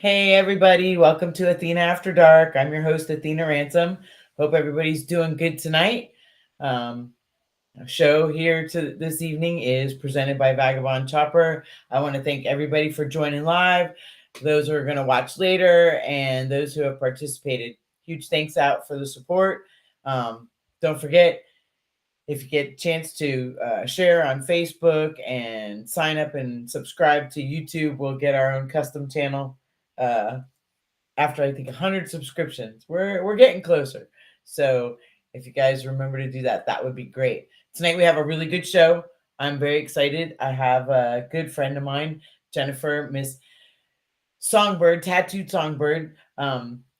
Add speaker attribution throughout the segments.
Speaker 1: Hey everybody, welcome to Athena After Dark. I'm your host, Athena Ransom. Hope everybody's doing good tonight. Um, our show here to this evening is presented by Vagabond Chopper. I want to thank everybody for joining live, those who are going to watch later, and those who have participated. Huge thanks out for the support. Don't forget, if you get a chance to share on Facebook and sign up and subscribe to YouTube, we'll get our own custom channel. Uh, After I think 100 subscriptions. We're getting closer. So if you guys remember to do that, that would be great. Tonight we have a really good show. I'm very excited. I have a good friend of mine, Jennifer, Miss Songbird, Tattooed Songbird.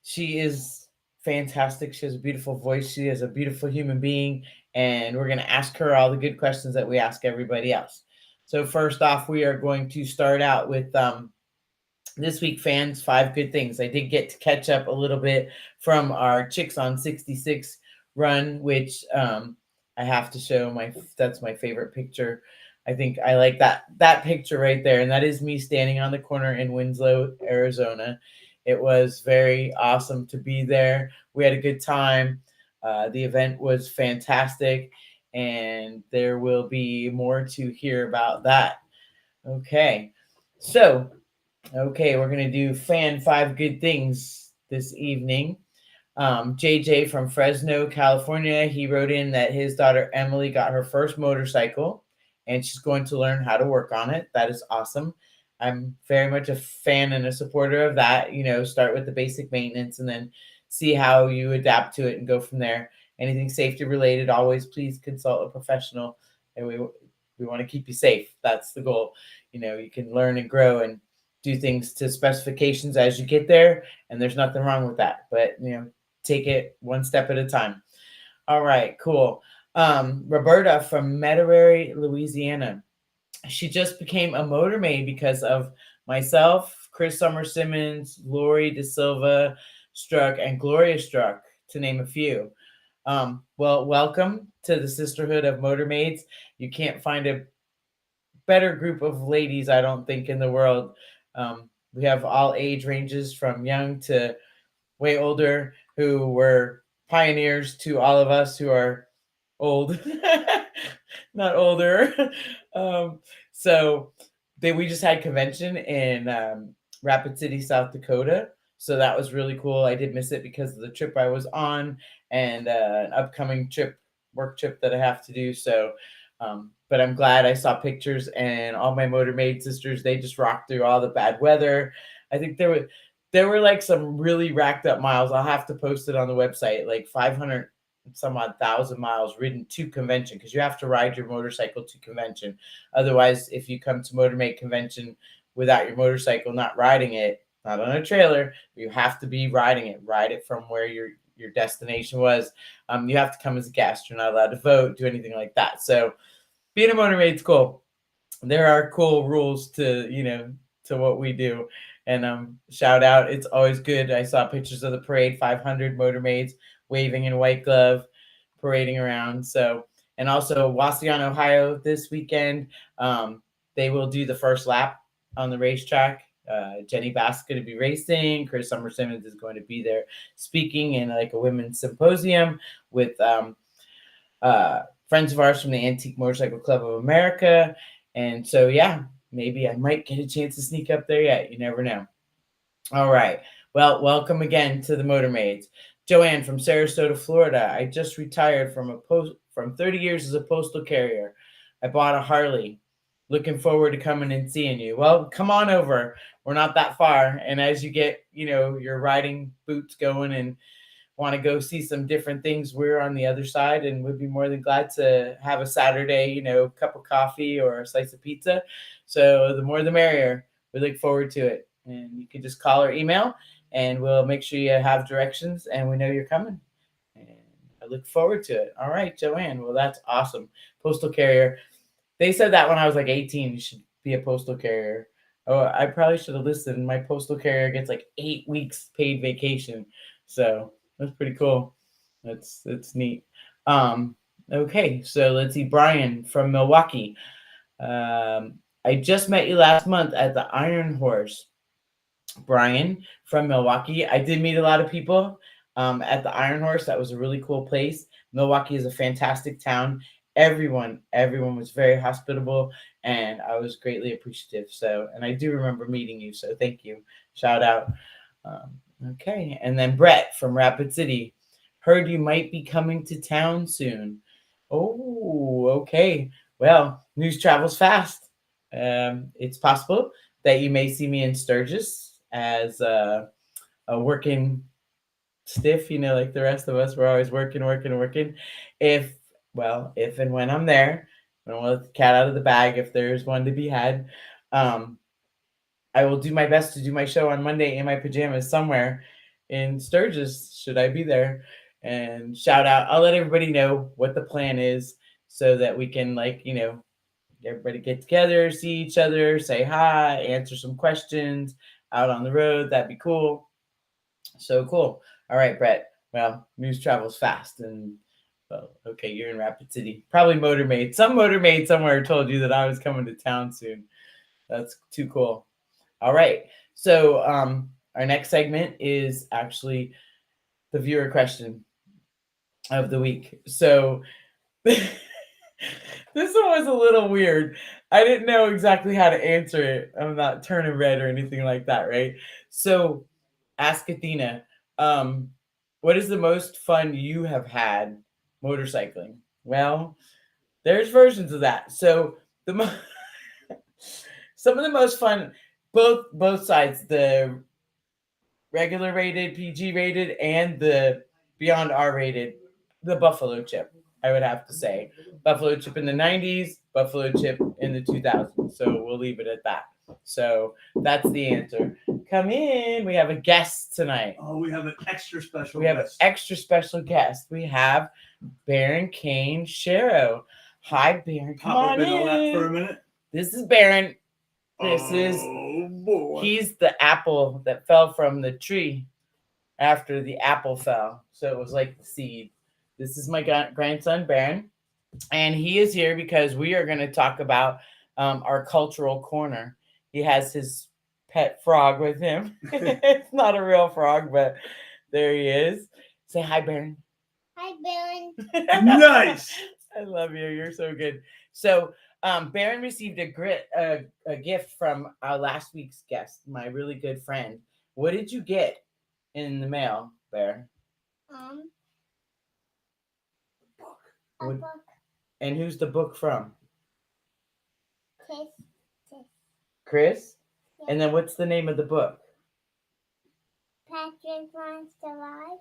Speaker 1: She is fantastic. She has a beautiful voice. She is a beautiful human being, and we're going to ask her all the good questions that we ask everybody else. So first off, we are going to start out with this week, fans, 5 good things. I did get to catch up a little bit from our Chicks on 66 run, which I have to show that's my favorite picture. I think I like that picture right there, and that is me standing on the corner in Winslow, Arizona. It was very awesome to be there. We had a good time. The event was fantastic, and there will be more to hear about that. Okay, so okay, we're gonna do fan 5 good things this evening. JJ from Fresno, California, he wrote in that his daughter Emily got her first motorcycle and she's going to learn how to work on it. That is awesome. I'm very much a fan and a supporter of that. Start with the basic maintenance and then see how you adapt to it and go from there. Anything safety related, always please consult a professional. And we want to keep you safe. That's the goal. You can learn and grow and do things to specifications as you get there, and there's nothing wrong with that. But take it one step at a time. All right, cool. Roberta from Metairie, Louisiana. She just became a motor maid because of myself, Chris Summer Simmons, Lori De Silva Struck, and Gloria Struck, to name a few. Well, welcome to the Sisterhood of Motor Maids. You can't find a better group of ladies, I don't think, in the world. We have all age ranges from young to way older who were pioneers to all of us who are old, not older. um, so we just had convention in Rapid City, South Dakota. So that was really cool. I did miss it because of the trip I was on and an upcoming work trip that I have to do. So but I'm glad I saw pictures and all my motor maid sisters, they just rocked through all the bad weather. I think there were like some really racked up miles. I'll have to post it on the website, like 500 some odd thousand miles ridden to convention, because you have to ride your motorcycle to convention. Otherwise, if you come to Motor Maid convention without your motorcycle, not riding it, not on a trailer, you have to be riding it. Ride it from where your destination was. You have to come as a guest. You're not allowed to vote, do anything like that. So being a motor maid's cool. There are cool rules to to what we do. And shout out, it's always good. I saw pictures of the parade, 500 motor maids waving in white glove, parading around. So, and also Wasion, Ohio this weekend, they will do the first lap on the racetrack. Jenny Bass is going to be racing. Chris Summer Simmons is going to be there speaking in like a women's symposium with friends of ours from the Antique Motorcycle Club of America. And so, yeah, maybe I might get a chance to sneak up there yet. You never know. All right. Well, welcome again to the Motor Maids. Joanne from Sarasota, Florida. I just retired from 30 years as a postal carrier. I bought a Harley. Looking forward to coming and seeing you. Well, come on over. We're not that far. And as you get, your riding boots going and want to go see some different things, we're on the other side and would be more than glad to have a Saturday, cup of coffee or a slice of pizza. So the more the merrier. We look forward to it. And you can just call or email and we'll make sure you have directions and we know you're coming. And I look forward to it. All right, Joanne. Well, that's awesome. Postal carrier. They said that when I was like 18, you should be a postal carrier. Oh, I probably should have listened. My postal carrier gets like 8 weeks paid vacation. So that's pretty cool. That's neat. Okay, so let's see. Brian from Milwaukee. I just met you last month at the Iron Horse. Brian from Milwaukee. I did meet a lot of people at the Iron Horse. That was a really cool place. Milwaukee is a fantastic town. Everyone was very hospitable, and I was greatly appreciative. So, and I do remember meeting you. So, thank you. Shout out. Okay, and then Brett from Rapid City. Heard you might be coming to town soon. Oh, okay. Well, news travels fast. It's possible that you may see me in Sturgis as a working stiff, like the rest of us. We're always working. If, if and when I'm there, I don't let the cat out of the bag if there's one to be had. Um, I will do my best to do my show on Monday in my pajamas somewhere in Sturgis, should I be there. And shout out, I'll let everybody know what the plan is so that we can, everybody get together, see each other, say hi, answer some questions out on the road. That'd be cool. So cool. All right, Brett. Well, news travels fast. And, okay, you're in Rapid City. Probably Motormade. Some Motormade somewhere told you that I was coming to town soon. That's too cool. All right. So our next segment is actually the viewer question of the week. So this one was a little weird. I didn't know exactly how to answer it. I'm not turning red or anything like that, right? So ask Athena, what is the most fun you have had motorcycling? Well, there's versions of that. So some of the most fun, both sides, the regular rated, PG rated, and the beyond R rated, the Buffalo Chip, I would have to say. Buffalo Chip in the 90s, Buffalo Chip in the 2000s. So we'll leave it at that. So that's the answer. Come in. We have a guest tonight.
Speaker 2: Oh, we have an extra special
Speaker 1: We have an extra special guest. We have Baron Kane Shero. Hi, Baron. Come on in.
Speaker 2: On that for a minute.
Speaker 1: This is Baron.
Speaker 2: Boy.
Speaker 1: He's the apple that fell from the tree after the apple fell. So it was like the seed. This is my grandson, Baron. And he is here because we are going to talk about our cultural corner. He has his pet frog with him. It's not a real frog, but there he is. Say hi, Baron.
Speaker 3: Hi, Baron.
Speaker 2: Nice.
Speaker 1: I love you. You're so good. So Baron received a gift from our last week's guest, my really good friend. What did you get in the mail, Baron?
Speaker 3: A book.
Speaker 1: And who's the book from?
Speaker 3: Chris.
Speaker 1: Yeah. And then what's the name of the book?
Speaker 3: Patrick Wants to Ride.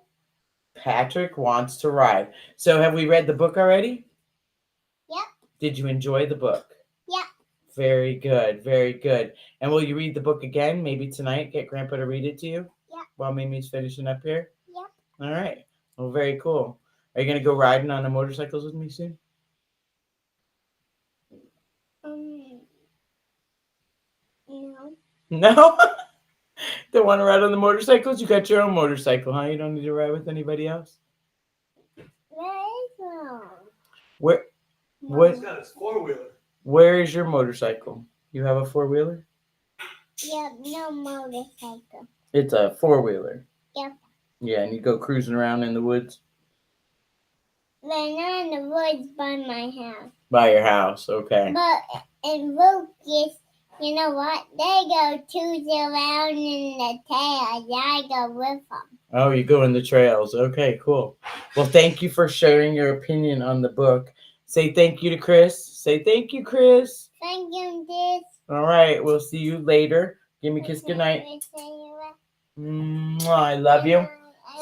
Speaker 1: Patrick Wants to Ride. So have we read the book already?
Speaker 3: Yep.
Speaker 1: Did you enjoy the book?
Speaker 3: Yep.
Speaker 1: Very good. Very good. And will you read the book again? Maybe tonight? Get Grandpa to read it to you?
Speaker 3: Yep.
Speaker 1: While Mimi's finishing up here?
Speaker 3: Yep.
Speaker 1: All right. Well, very cool. Are you going to go riding on the motorcycles with me soon?
Speaker 3: No.
Speaker 1: No? Don't want to ride on the motorcycles? You got your own motorcycle, huh? You don't need to ride with anybody else? Where? What?
Speaker 2: He's got his four-wheeler.
Speaker 1: Where is your motorcycle? You have a four-wheeler?
Speaker 3: Yep, no motorcycle.
Speaker 1: It's a four-wheeler.
Speaker 3: Yep.
Speaker 1: Yeah, and you go cruising around in the woods?
Speaker 3: They're not in the woods by my house.
Speaker 1: By your house, okay.
Speaker 3: But in Lucas, you know what? They go toot around in the tails. I go with them.
Speaker 1: Oh, you go in the trails. Okay, cool. Well, thank you for sharing your opinion on the book. Say thank you to Chris. Say thank you, Chris.
Speaker 3: Thank you, Chris.
Speaker 1: All right, we'll see you later. Give me a kiss goodnight. I love you.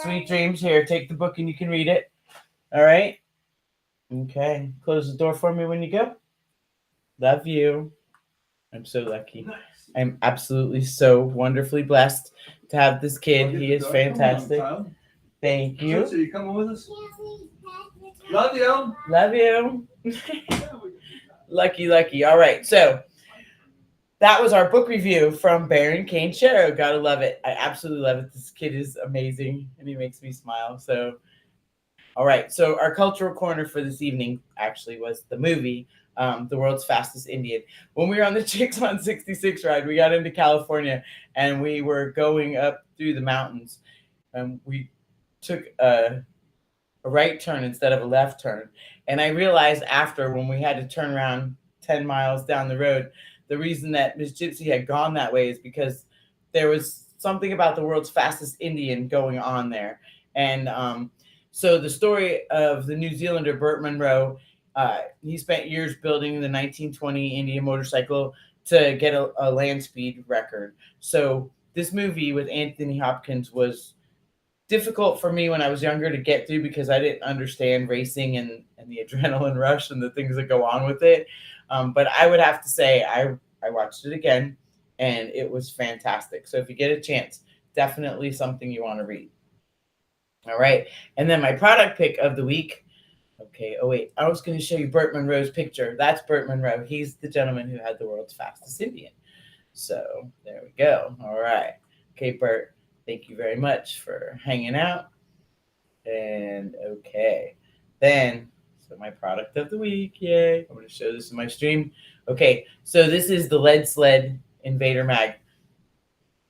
Speaker 1: Sweet dreams. Here, take the book and you can read it. All right? Okay. Close the door for me when you go. Love you. I'm so lucky.
Speaker 2: Nice.
Speaker 1: I'm absolutely so wonderfully blessed to have this kid. He is fantastic. Thank you.
Speaker 2: So you coming with us? Love you.
Speaker 1: Love you. Lucky. All right. So that was our book review from Baron Kane Shero. Gotta love it. I absolutely love it. This kid is amazing and he makes me smile. So, all right. So our cultural corner for this evening actually was the movie the world's fastest Indian. When we were on the Chicks on 66 ride, we got into California and we were going up through the mountains. And we took a right turn instead of a left turn. And I realized after, when we had to turn around 10 miles down the road, the reason that Miss Gypsy had gone that way is because there was something about the world's fastest Indian going on there. And so the story of the New Zealander Burt Munro, he spent years building the 1920 Indian motorcycle to get a land speed record. So this movie with Anthony Hopkins was difficult for me when I was younger to get through because I didn't understand racing and the adrenaline rush and the things that go on with it. But I would have to say I watched it again and it was fantastic. So if you get a chance, definitely something you want to read. All right. And then my product pick of the week. Okay. Oh, wait. I was going to show you Burt Munro's picture. That's Burt Munro. He's the gentleman who had the world's fastest Indian. So there we go. All right. Okay, Burt. Thank you very much for hanging out. And okay. Then, so my product of the week. Yay. I'm going to show this in my stream. Okay. So this is the Lead Sled Invader Mag.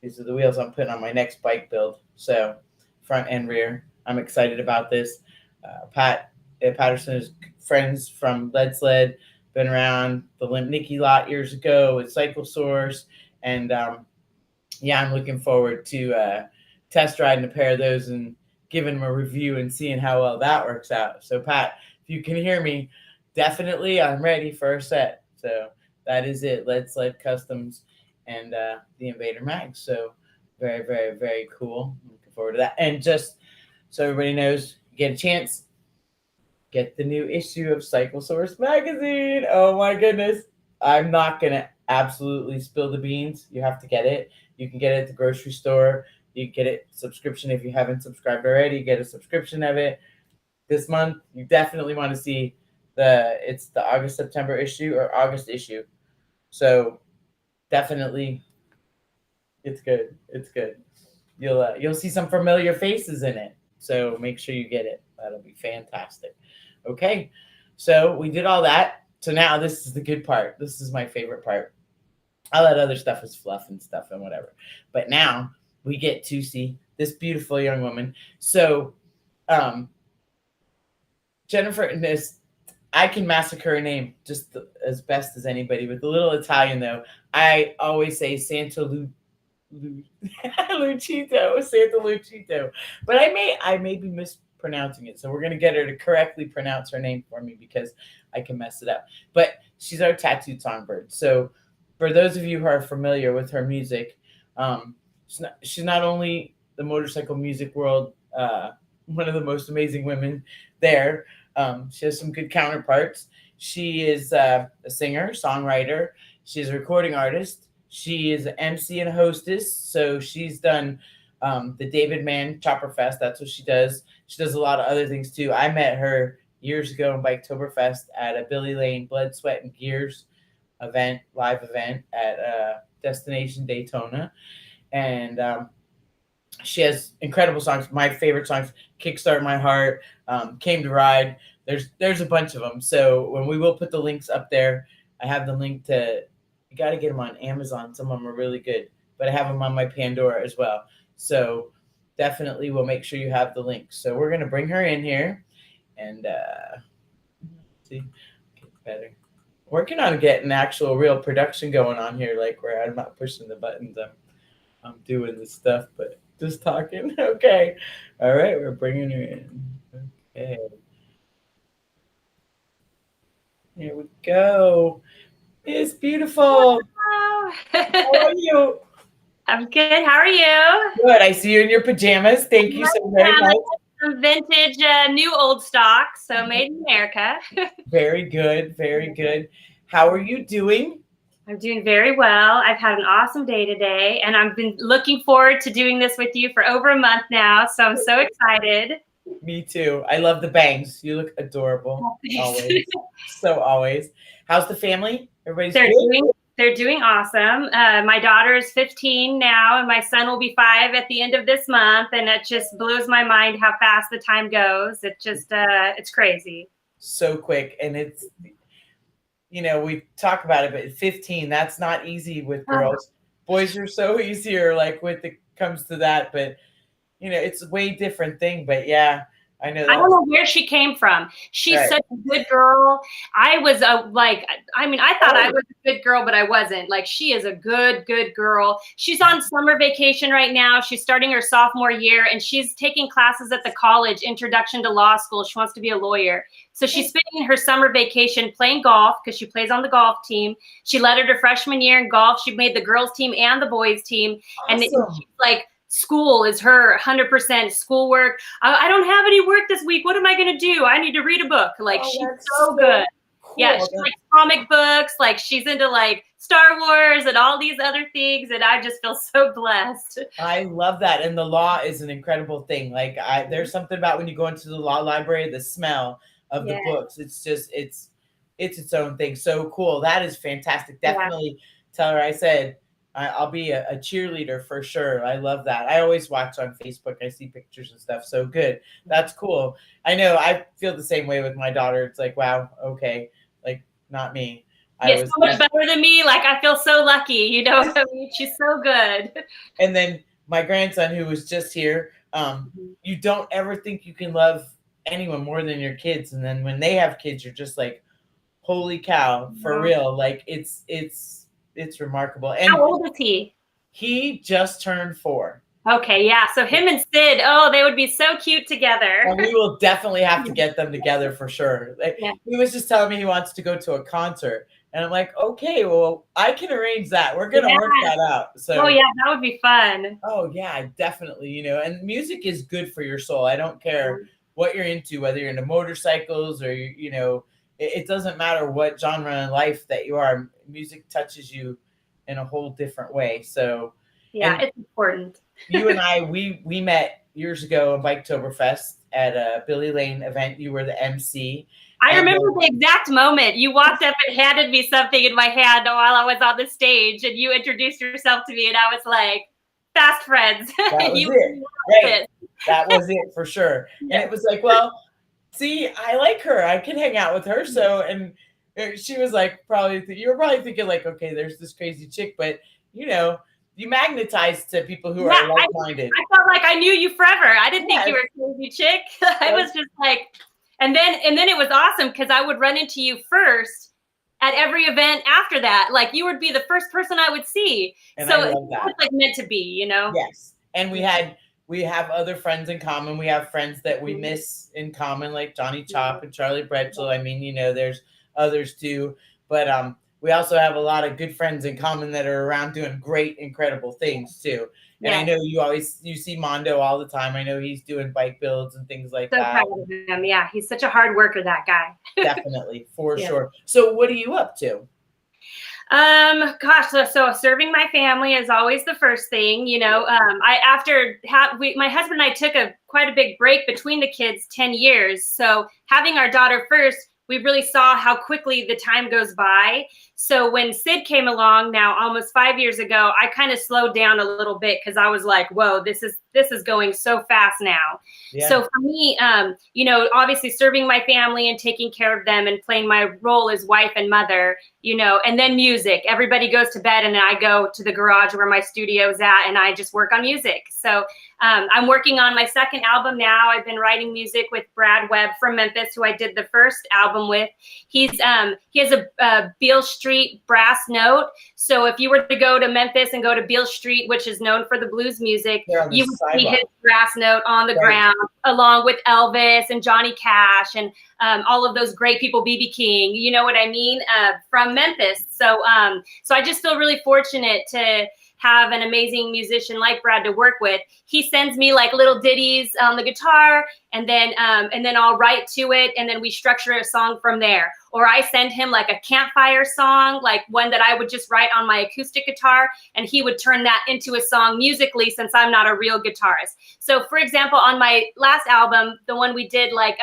Speaker 1: These are the wheels I'm putting on my next bike build. So front and rear. I'm excited about this. Pat Patterson is friends from Lead Sled, been around the Limp Nicky lot years ago with Cycle Source. And yeah, I'm looking forward to test riding a pair of those and giving them a review and seeing how well that works out. So Pat, if you can hear me, definitely I'm ready for a set. So that is it. Lead Sled Customs and the Invader Mag. So very, very, very cool. Looking forward to that. And just so everybody knows, get a chance, get the new issue of Cycle Source magazine. Oh my goodness. I'm not going to absolutely spill the beans. You have to get it. You can get it at the grocery store. You get it subscription if you haven't subscribed already. Get a subscription of it this month. You definitely want to see it's the August September issue or August issue. So definitely, it's good. It's good. You'll see some familiar faces in it. So make sure you get it. That'll be fantastic. Okay, so we did all that. So now this is the good part. This is my favorite part. All that other stuff is fluff and stuff and whatever. But now we get to see this beautiful young woman. So Jennifer, and this, I can massacre a name just as best as anybody. With a little Italian, though, I always say Santolucito. But I may be mispronouncing it. So we're going to get her to correctly pronounce her name for me because I can mess it up. But she's our tattooed songbird. So for those of you who are familiar with her music, she's not only the motorcycle music world, one of the most amazing women there. She has some good counterparts. She is a singer, songwriter. She's a recording artist. She is an MC and a hostess. So she's done the David Mann Chopper Fest. That's what she does. She does a lot of other things too. I met her years ago in Biketoberfest at a Billy Lane Blood, Sweat, and Gears live event at Destination Daytona. And she has incredible songs. My favorite songs, Kickstart My Heart, Came to Ride. There's a bunch of them. So when we will put the links up there, I have the link to, you got to get them on Amazon. Some of them are really good, but I have them on my Pandora as well. So definitely we'll make sure you have the links. So we're going to bring her in here and see, get better. Working on getting actual real production going on here, like where I'm not pushing the buttons, I'm doing the stuff, but just talking. Okay. All right, we're bringing her in. Okay. Here we go. It's beautiful.
Speaker 4: Hello.
Speaker 1: How are you?
Speaker 4: I'm good. How are you?
Speaker 1: Good. I see you in your pajamas. Thank you so very much.
Speaker 4: Some vintage, new old stock, so made in America.
Speaker 1: Very good. Very good. How are you doing?
Speaker 4: I'm doing very well. I've had an awesome day today, and I've been looking forward to doing this with you for over a month now, so I'm so excited.
Speaker 1: Me too. I love the bangs. You look adorable. Always. So always. How's the family? Everybody's good?
Speaker 4: They're doing awesome. My daughter is 15 now, and my son will be 5 at the end of this month, and it just blows my mind how fast the time goes. It just, it's crazy.
Speaker 1: So quick, and you know, we talk about it, but at 15, that's not easy with girls. Boys are so easier, like when it comes to that, but you know, it's a way different thing. But yeah, I know
Speaker 4: I
Speaker 1: that.
Speaker 4: don't know where she came from. She's
Speaker 1: Right.
Speaker 4: such a good girl. I was I thought I was a good girl, but I wasn't. Like, she is a good girl. She's on summer vacation right now. She's starting her sophomore year, and she's taking classes at the college, Introduction to Law School. She wants to be a lawyer. So she's spending her summer vacation playing golf because she plays on the golf team. She led her freshman year in golf. She made the girls team and the boys team.
Speaker 1: Awesome.
Speaker 4: And she's like, school is her 100% schoolwork. I don't have any work this week. What am I going to do? I need to read a book. Like, she's so good.
Speaker 1: Cool.
Speaker 4: Yeah, she likes comic books. Like, she's into like Star Wars and all these other things. And I just feel so blessed.
Speaker 1: I love that. And the law is an incredible thing. Like, there's something about when you go into the law library, the smell of the books. It's just, it's its own thing. So cool. That is fantastic. Definitely tell her I said, I'll be a cheerleader for sure. I love that. I always watch on Facebook. I see pictures and stuff. So good. That's cool. I know I feel the same way with my daughter. It's like, wow, okay. Like, not me.
Speaker 4: So much better than me. Like, I feel so lucky. You know what I mean? She's so good.
Speaker 1: And then my grandson, who was just here, you don't ever think you can love anyone more than your kids. And then when they have kids, you're just like, holy cow, for real. Like, it's remarkable. And
Speaker 4: how old is he?
Speaker 1: He just turned 4.
Speaker 4: Okay, yeah. So him and Sid, they would be so cute together.
Speaker 1: And we will definitely have to get them together for sure. Like, he was just telling me he wants to go to a concert. And I'm like, okay, well, I can arrange that. We're going to work that out. So,
Speaker 4: yeah, that would be fun.
Speaker 1: Oh, yeah, definitely. You know, and music is good for your soul. I don't care what you're into, whether you're into motorcycles or, you know, it doesn't matter what genre in life that you are. Music touches you in a whole different way. So
Speaker 4: yeah, it's important.
Speaker 1: You and I, we met years ago in Biketoberfest at a Billy Lane event. You were the MC.
Speaker 4: I remember the exact moment. You walked up and handed me something in my hand while I was on the stage, and you introduced yourself to me, and I was like, fast friends.
Speaker 1: That was it. Right. That was it for sure. And it was like, well, see, I like her. I can hang out with her. So, and she was like, you were probably thinking like, okay, there's this crazy chick, but you know, you magnetize to people who are like-minded.
Speaker 4: I felt like I knew you forever. I didn't think you were a crazy chick. I was just like, and then it was awesome because I would run into you first at every event after that. Like, you would be the first person I would see.
Speaker 1: And
Speaker 4: so
Speaker 1: I love that.
Speaker 4: It's like meant to be, you know?
Speaker 1: Yes. And we have other friends in common. We have friends that we miss in common, like Johnny Chop and Charlie Bretchel. I mean, you know, there's others too. But we also have a lot of good friends in common that are around doing great, incredible things too. And I know you see Mondo all the time. I know he's doing bike builds and things like that.
Speaker 4: So proud of him. Yeah, he's such a hard worker, that guy.
Speaker 1: Definitely, for sure. So what are you up to?
Speaker 4: Gosh, so serving my family is always the first thing, you know. My husband and I took quite a big break between the kids, 10 years. So having our daughter first, we really saw how quickly the time goes by. So when Sid came along now almost 5 years ago, I kind of slowed down a little bit because I was like, whoa, this is going so fast now. Yeah. So for me, you know, obviously serving my family and taking care of them and playing my role as wife and mother, you know, and then music. Everybody goes to bed and I go to the garage where my studio is at and I just work on music. So I'm working on my second album now. I've been writing music with Brad Webb from Memphis, who I did the first album with. He has a Beale Street brass note. So if you were to go to Memphis and go to Beale Street, which is known for the blues music, you would see his brass note on the ground, along with Elvis and Johnny Cash and all of those great people, B.B. King, you know what I mean, from Memphis. So I just feel really fortunate to have an amazing musician like Brad to work with. He sends me like little ditties on the guitar, and then I'll write to it, and then we structure a song from there. Or I send him like a campfire song, like one that I would just write on my acoustic guitar, and he would turn that into a song musically, since I'm not a real guitarist. So for example, on my last album, the one we did like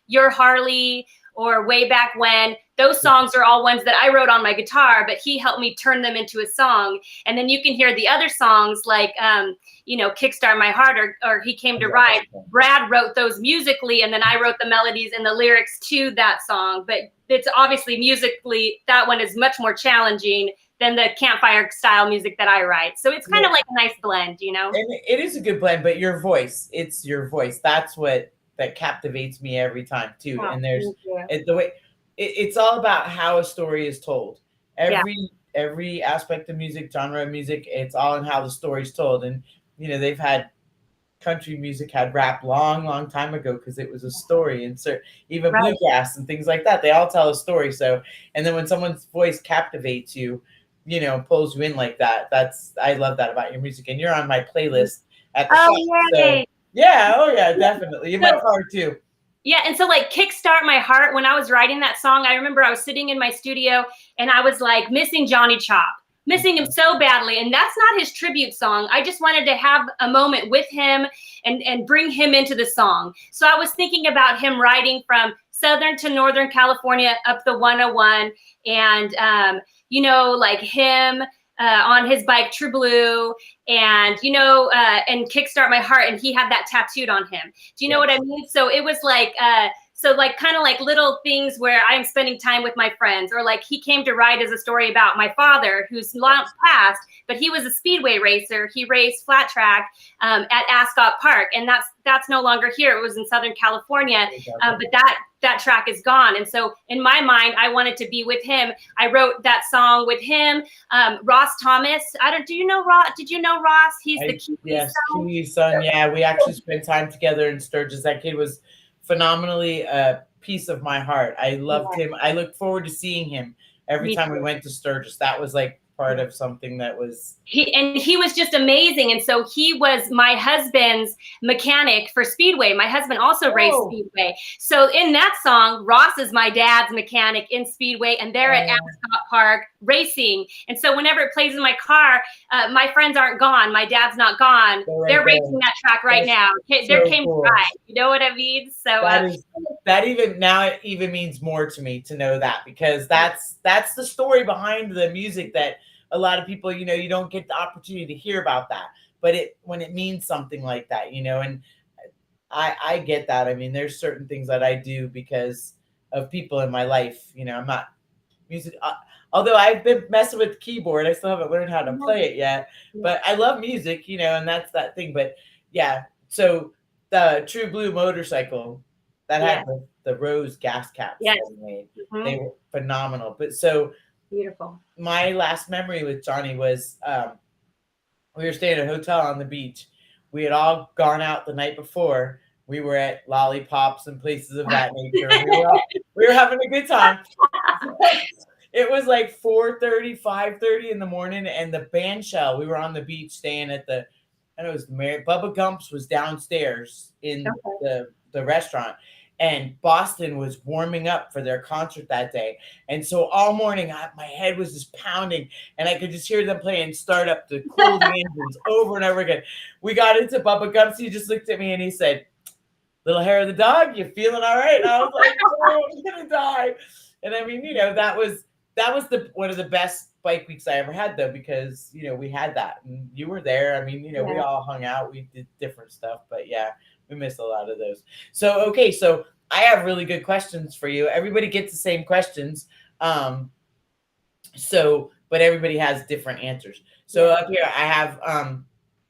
Speaker 4: Your Harley, or Way Back When. Those songs are all ones that I wrote on my guitar, but he helped me turn them into a song. And then you can hear the other songs like, Kickstart My Heart or He Came to Ride. Brad wrote those musically, and then I wrote the melodies and the lyrics to that song. But it's obviously musically, that one is much more challenging than the campfire style music that I write. So it's kind of like a nice blend,
Speaker 1: And it is a good blend, but your voice, it's your voice. That's that captivates me every time too.
Speaker 4: Oh,
Speaker 1: and there's the way it's all about how a story is told. Every aspect of music, genre of music, it's all in how the story's told. And they've had country music had rap long time ago because it was a story, and so even bluegrass and things like that, they all tell a story. So, and then when someone's voice captivates you, pulls you in like that, I love that about your music. And you're on my playlist at the shop, so yeah, definitely in my car too.
Speaker 4: Yeah, and so like Kickstart My Heart, when I was writing that song, I remember I was sitting in my studio and I was like missing Johnny Chop, missing him so badly. And that's not his tribute song. I just wanted to have a moment with him and bring him into the song. So I was thinking about him riding from Southern to Northern California up the 101 and, like him on his bike, True Blue, and, and Kickstart My Heart. And he had that tattooed on him. Do you know what I mean? So it was like, kind of like little things where I'm spending time with my friends, or like He Came to Ride as a story about my father who's long passed, but he was a speedway racer. He raced flat track at Ascot Park, and that's no longer here. It was in Southern California, but that track is gone. And so in my mind, I wanted to be with him. I wrote that song with him. Ross Thomas. Did you know Ross? He's the
Speaker 1: Kiwi's son. Yeah, we actually spent time together in Sturgis. That kid was phenomenally a piece of my heart. I loved him. I looked forward to seeing him every time we went to Sturgis. That was like part of something that was
Speaker 4: he was just amazing. And so he was my husband's mechanic for Speedway. My husband also raced Speedway. So in that song, Ross is my dad's mechanic in Speedway, and they're at Ascot Park racing. And so whenever it plays in my car, my friends aren't gone. My dad's not gone. They're racing that track right now. There came to ride. You know what I mean? So
Speaker 1: that even means more to me to know that, because that's the story behind the music that a lot of people, you don't get the opportunity to hear about that, but when it means something like that, and I get that. I mean, there's certain things that I do because of people in my life. I'm not music, although I've been messing with the keyboard. I still haven't learned how to play it yet, but I love music, and that's that thing. But yeah, so the True Blue motorcycle that had the rose gas caps that we made, they were phenomenal. But so
Speaker 4: beautiful.
Speaker 1: My last memory with Johnny was we were staying at a hotel on the beach. We had all gone out the night before. We were at lollipops and places of that nature. We were having a good time. It was like 4:30, 5:30 in the morning, and the band shell, we were on the beach staying at Bubba Gump's was downstairs in the restaurant. And Boston was warming up for their concert that day. And so all morning, my head was just pounding, and I could just hear them playing Start Up to cool the engines over and over again. We got into Bubba Gump's. He just looked at me and he said, "Little hair of the dog, you feeling all right?" And I was like, "Oh, I'm going to die." And I mean, that was one of the best bike weeks I ever had, though, because, we had that. And you were there. I mean, we all hung out. We did different stuff. But, yeah. We missed a lot of those. So, okay. So I have really good questions for you. Everybody gets the same questions. But everybody has different answers. So up here, I have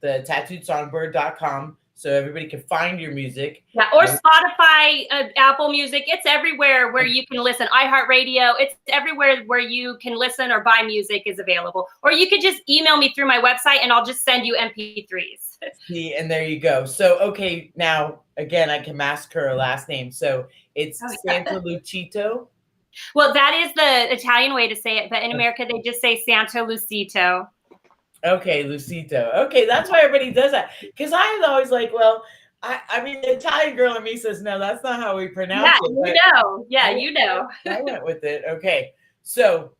Speaker 1: the tattooedsongbird.com. So everybody can find your music.
Speaker 4: Yeah, or Spotify, Apple Music. It's everywhere where you can listen. iHeartRadio. It's everywhere where you can listen or buy music is available. Or you could just email me through my website and I'll just send you MP3s.
Speaker 1: See, and there you go. So, okay, now, again, I can massacre her last name. So it's Santolucito.
Speaker 4: Well, that is the Italian way to say it. But in America, they just say Santolucito.
Speaker 1: Okay, Lucito. Okay, that's why everybody does that. Because I was always like, well, I mean, the Italian girl in me says, no, that's not how we pronounce it.
Speaker 4: You know.
Speaker 1: I went with it. Okay, so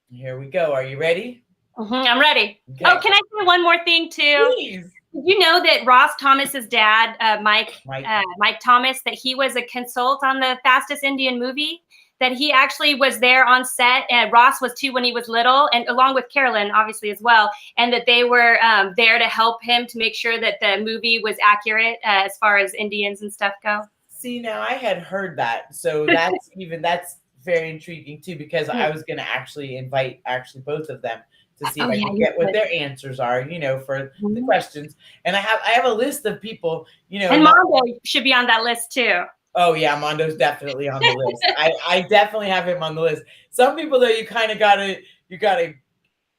Speaker 1: here we go. Are you ready?
Speaker 4: I'm ready.
Speaker 1: Okay.
Speaker 4: Oh, can I say one more thing too?
Speaker 1: Please.
Speaker 4: Did you know that Ross Thomas's dad, Mike
Speaker 1: Mike.
Speaker 4: Thomas, that he was a consult on the Fastest Indian movie? That he actually was there on set, and Ross was too when he was little, and along with Carolyn, obviously, as well, and that they were there to help him to make sure that the movie was accurate as far as Indians and stuff go.
Speaker 1: See, now I had heard that, so that's very intriguing too, because I was going to actually invite both of them to see if I can get what their answers are, for the questions. And I have a list of people,
Speaker 4: And Mondo should be on that list too.
Speaker 1: Oh yeah, Mondo's definitely on the list. I definitely have him on the list. Some people though, you kind of gotta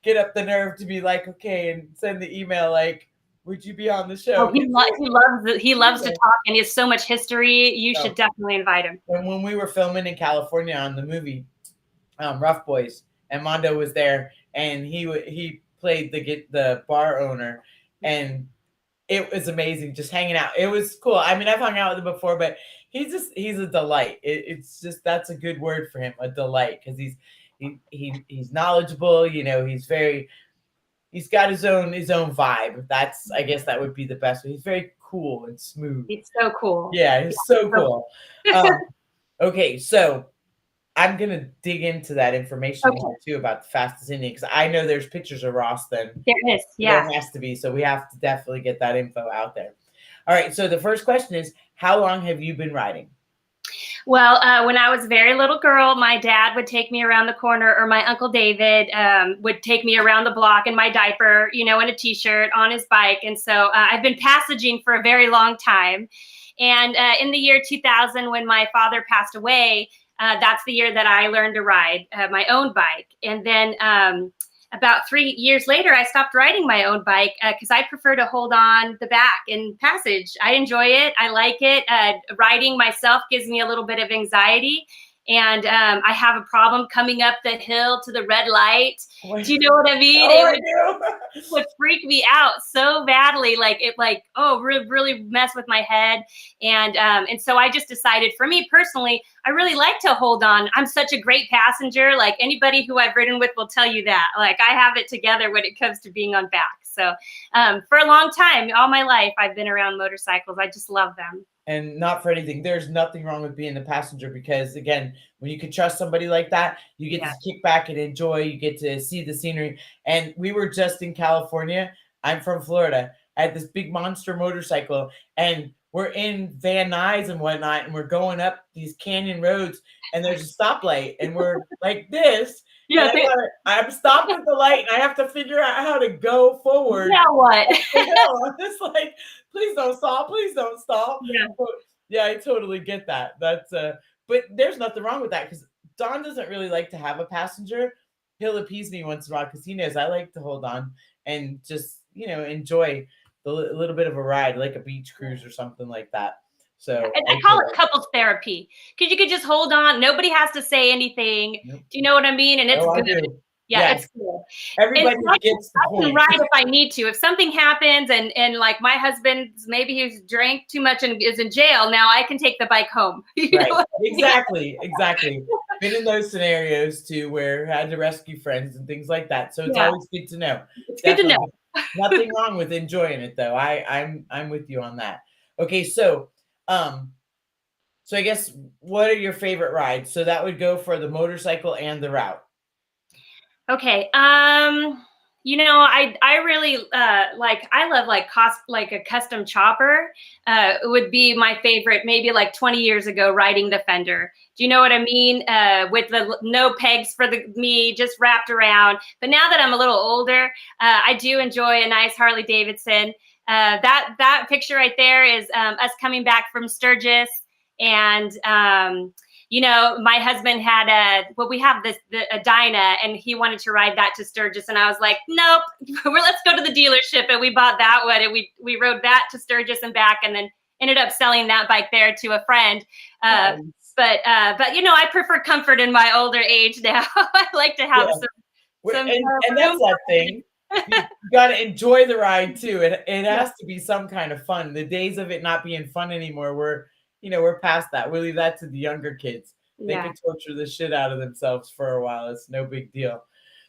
Speaker 1: get up the nerve to be like, okay, and send the email like, would you be on the show?
Speaker 4: Oh, he loves to talk, and he has so much history. You should definitely invite him.
Speaker 1: And when we were filming in California on the movie Rough Boys, and Mondo was there, and he played the bar owner, and it was amazing just hanging out. It was cool. I mean, I've hung out with him before, but he's a delight. It's just, that's a good word for him, a delight, because he's knowledgeable. He's got his own vibe. I guess that would be the best way. He's very cool and smooth.
Speaker 4: He's so cool.
Speaker 1: Yeah, he's so cool. Okay, so I'm gonna dig into that information too about the Fastest Indian, because I know there's pictures of Ross. Then
Speaker 4: there is, yeah,
Speaker 1: there has to be. So we have to definitely get that info out there. All right. So the first question is, how long have you been riding?
Speaker 4: Well, when I was a very little girl, my dad would take me around the corner, or my Uncle David would take me around the block in my diaper, in a t-shirt on his bike. And so I've been passaging for a very long time. And in the year 2000, when my father passed away, that's the year that I learned to ride my own bike. And then about 3 years later, I stopped riding my own bike because I prefer to hold on the back and passage. I enjoy it. I like it. Riding myself gives me a little bit of anxiety. And I have a problem coming up the hill to the red light. Do you know what I mean? It would freak me out so badly. Really mess with my head. And so I just decided, for me personally, I really like to hold on. I'm such a great passenger. Like, anybody who I've ridden with will tell you that. Like, I have it together when it comes to being on back. So for a long time, all my life, I've been around motorcycles. I just love them.
Speaker 1: And not for anything, there's nothing wrong with being the passenger, because again, when you can trust somebody like that, you get to kick back and enjoy. You get to see the scenery. And we were just in California. I'm from Florida. I had this big monster motorcycle, and we're in Van Nuys and whatnot, and we're going up these canyon roads, and there's a stoplight, and we're like this. Yeah, I'm stopped at the light, and I have to figure out how to go forward.
Speaker 4: Now what?
Speaker 1: I'm just like, please don't stop. Please don't stop.
Speaker 4: Yeah.
Speaker 1: Yeah, I totally get that. That's but there's nothing wrong with that, because Don doesn't really like to have a passenger. He'll appease me once in a while because he knows I like to hold on and just, enjoy a little bit of a ride, like a beach cruise or something like that. So
Speaker 4: I call it couples therapy, because you could just hold on. Nobody has to say anything. Nope. Do you know what I mean? And it's good. Yeah, it's cool.
Speaker 1: Everybody gets the point.
Speaker 4: I can ride if I need to. If something happens and like my husband, maybe he's drank too much and is in jail, now I can take the bike home.
Speaker 1: Right. Exactly. Been in those scenarios too, where I had to rescue friends and things like that. So it's always good to know.
Speaker 4: It's good to know.
Speaker 1: Nothing wrong with enjoying it though. I'm with you on that. Okay, so I guess, what are your favorite rides? So that would go for the motorcycle and the route.
Speaker 4: Okay. I really I love a custom chopper would be my favorite, maybe like 20 years ago, riding the fender. Do you know what I mean? With the no pegs for me just wrapped around. But now that I'm a little older, I do enjoy a nice Harley Davidson. That picture right there is us coming back from Sturgis. And my husband had we have a Dyna, and he wanted to ride that to Sturgis. And I was like, nope, let's go to the dealership. And we bought that one, and we rode that to Sturgis and back, and then ended up selling that bike there to a friend. Nice. But I prefer comfort in my older age now. I like to have some
Speaker 1: and that's that thing. You got to enjoy the ride too. It has to be some kind of fun. The days of it not being fun anymore, we're past that. We leave that to the younger kids. They can torture the shit out of themselves for a while. It's no big deal.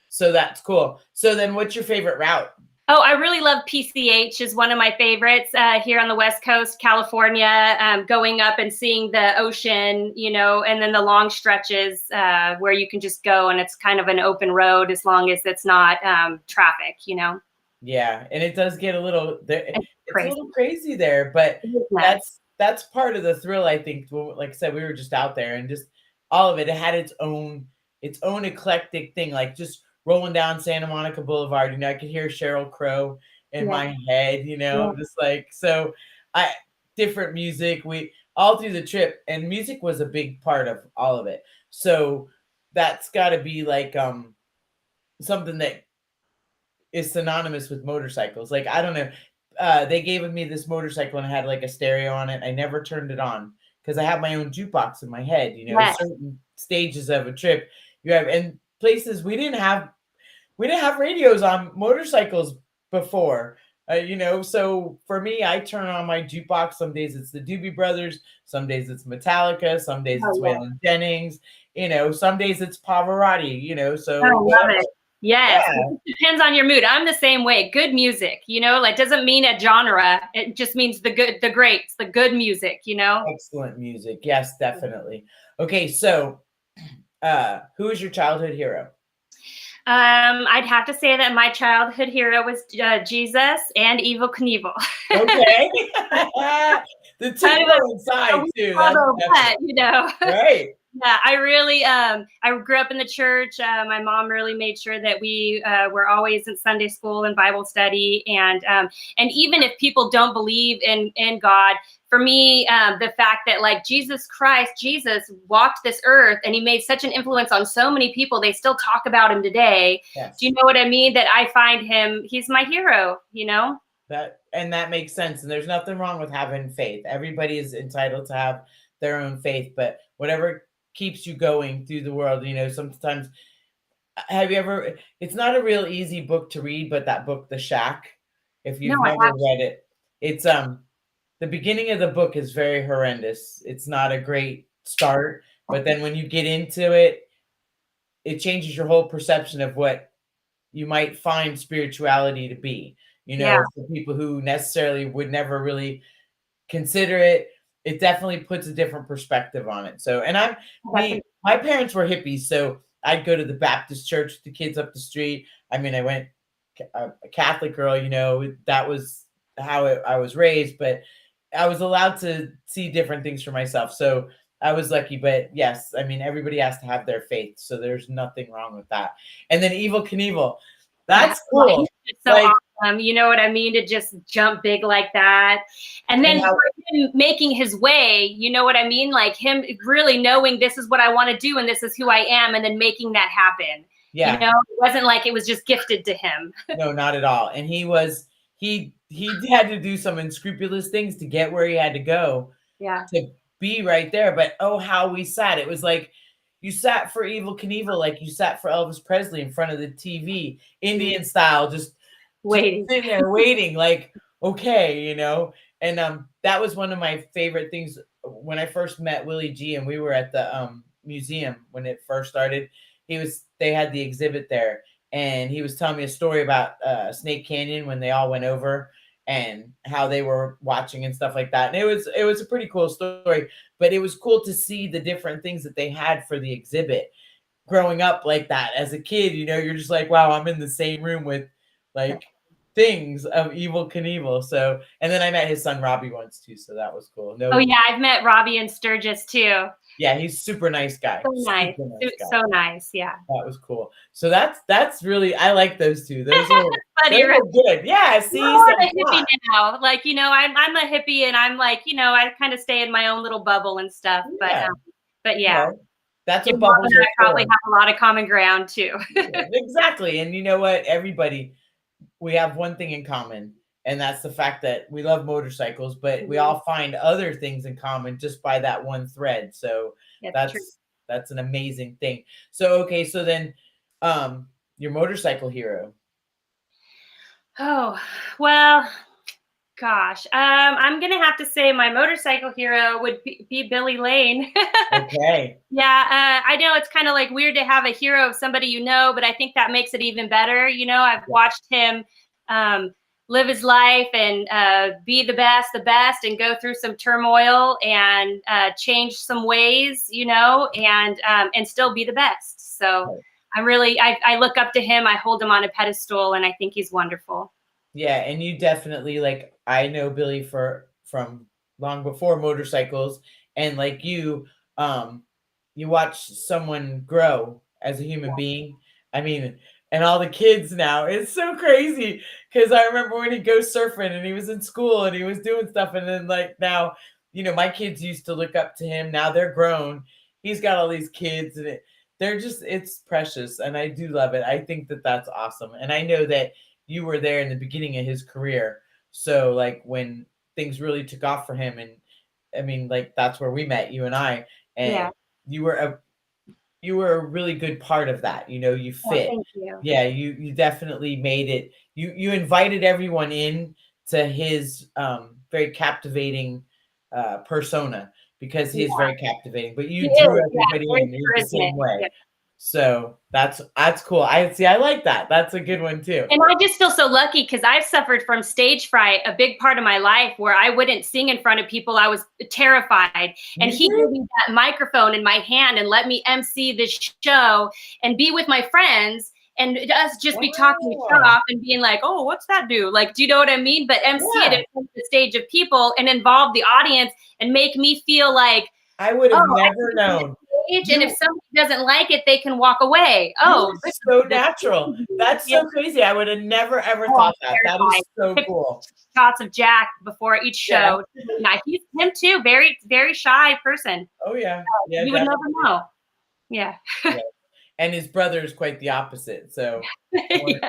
Speaker 1: So that's cool. So then, what's your favorite route?
Speaker 4: Oh, I really love PCH is one of my favorites here on the West Coast, California, going up and seeing the ocean, you know, and then the long stretches where you can just go and it's kind of an open road as long as it's not traffic, you know.
Speaker 1: Yeah, and it does get a little it's a
Speaker 4: Crazy.
Speaker 1: little crazy there, but
Speaker 4: It is nice.
Speaker 1: that's part of the thrill, I think. Well, like I said, we were just out there and just all of it. It had its own eclectic thing, like just rolling down Santa Monica Boulevard. You know, I could hear Sheryl Crow in my head. You know, just like so. I different music. We all through the trip, and music was a big part of all of it. So that's got to be like something that is synonymous with motorcycles. Like, I don't know. They gave me this motorcycle and it had like a stereo on it. I never turned it on because I have my own jukebox in my head. You know, certain stages of a trip you have, and places we didn't have radios on motorcycles before. You know, so for me, I turn on my jukebox. Some days it's the Doobie Brothers, some days it's Metallica, some days it's Waylon Jennings. You know, some days it's Pavarotti. You know, so
Speaker 4: I love it. Yes, it depends on your mood. I'm the same way. Good music, you know, like doesn't mean a genre. It just means the greats, the good music, you know.
Speaker 1: Excellent music. Yes, definitely. Okay, so who is your childhood hero?
Speaker 4: I'd have to say that my childhood hero was Jesus and Evel Knievel.
Speaker 1: Okay. The two go inside too.
Speaker 4: You know.
Speaker 1: Right.
Speaker 4: Yeah, I really, I grew up in the church. My mom really made sure that we were always in Sunday school and Bible study. And even if people don't believe in God, for me, the fact that like Jesus walked this earth and he made such an influence on so many people, they still talk about him today.
Speaker 1: Yes.
Speaker 4: Do you know what I mean? That I find he's my hero, you know?
Speaker 1: That makes sense. And there's nothing wrong with having faith. Everybody is entitled to have their own faith, but whatever keeps you going through the world, you know, sometimes it's not a real easy book to read, but that book, The Shack, if you've never read it, it's the beginning of the book is very horrendous. It's not a great start, but then when you get into it, it changes your whole perception of what you might find spirituality to be. You know, for people who necessarily would never really consider it, it definitely puts a different perspective on it. So, and my parents were hippies, so I'd go to the Baptist church with the kids up the street. I mean, I went a Catholic girl, you know, that was how I was raised, but I was allowed to see different things for myself. So I was lucky, but yes, I mean, everybody has to have their faith. So there's nothing wrong with that. And then Evel Knievel, that's cool.
Speaker 4: So awesome. You know what I mean? To just jump big like that. And then for him making his way, you know what I mean? Like him really knowing this is what I want to do and this is who I am, and then making that happen. Yeah. You know, it wasn't like it was just gifted to him.
Speaker 1: No, not at all. And he had to do some unscrupulous things to get where he had to go.
Speaker 4: Yeah.
Speaker 1: To be right there. But oh, how we sat. It was like you sat for Evel Knievel like you sat for Elvis Presley in front of the TV, Indian style, just
Speaker 4: waiting,
Speaker 1: sitting there waiting, like, okay, you know. And that was one of my favorite things when I first met Willie G, and we were at the museum when it first started. They had the exhibit there, and he was telling me a story about Snake Canyon when they all went over and how they were watching and stuff like that. And it was a pretty cool story, but it was cool to see the different things that they had for the exhibit. Growing up like that as a kid, you know, you're just like, wow, I'm in the same room with like things of Evel Knievel. So, and then I met his son Robbie once too, so that was cool.
Speaker 4: Oh yeah, I've met Robbie and Sturgis too.
Speaker 1: Yeah, he's super nice guy.
Speaker 4: So nice. So nice. Yeah.
Speaker 1: That was cool. So that's really, I like those two. Those are good. Yeah. See,
Speaker 4: I'm a hippie now. Like, you know, I'm a hippie, and I'm like, you know, I kind of stay in my own little bubble and stuff.
Speaker 1: Yeah.
Speaker 4: But yeah.
Speaker 1: Well, that's what bubbles
Speaker 4: I probably have a lot of common ground too.
Speaker 1: Exactly. And you know what? We have one thing in common. And that's the fact that we love motorcycles, but we all find other things in common just by that one thread. So that's an amazing thing. So, okay. So then, your motorcycle hero.
Speaker 4: Oh, well, gosh. I'm going to have to say my motorcycle hero would be Billy Lane.
Speaker 1: Okay.
Speaker 4: Yeah. I know it's kind of like weird to have a hero of somebody you know, but I think that makes it even better. You know, I've watched him live his life and be the best, and go through some turmoil and change some ways, and still be the best. So I look up to him. I hold him on a pedestal, and I think he's wonderful.
Speaker 1: Yeah, and you definitely, like, I know Billy from long before motorcycles, and like you watch someone grow as a human being. I mean, and all the kids now, it's so crazy because I remember when he'd go surfing and he was in school and he was doing stuff, and then like now, my kids used to look up to him. Now they're grown. He's got all these kids, and it's precious, and I do love it. I think that that's awesome, and I know that you were there in the beginning of his career. So like when things really took off for him, and I mean, like, that's where we met, you and I, and you were a really good part of that. You fit.
Speaker 4: Thank you.
Speaker 1: Yeah, you definitely made it. You invited everyone in to his very captivating persona, because he is very captivating, but you drew everybody in the same way. Yeah. So that's cool. I like that. That's a good one too.
Speaker 4: And I just feel so lucky because I've suffered from stage fright a big part of my life, where I wouldn't sing in front of people. I was terrified. And he gave me that microphone in my hand and let me MC this show and be with my friends and us just be talking shop and being like, oh, what's that do? Like, do you know what I mean? But MC it in front of the stage of people and involve the audience and make me feel like,
Speaker 1: I would have never known.
Speaker 4: And if somebody doesn't like it, they can walk away. Oh,
Speaker 1: it's so natural. That's so crazy. I would have never ever thought that. That is so cool.
Speaker 4: Shots of Jack before each show. Yeah. He's him too. Very, very shy person.
Speaker 1: Oh yeah.
Speaker 4: You would never know. Yeah.
Speaker 1: And his brother is quite the opposite. So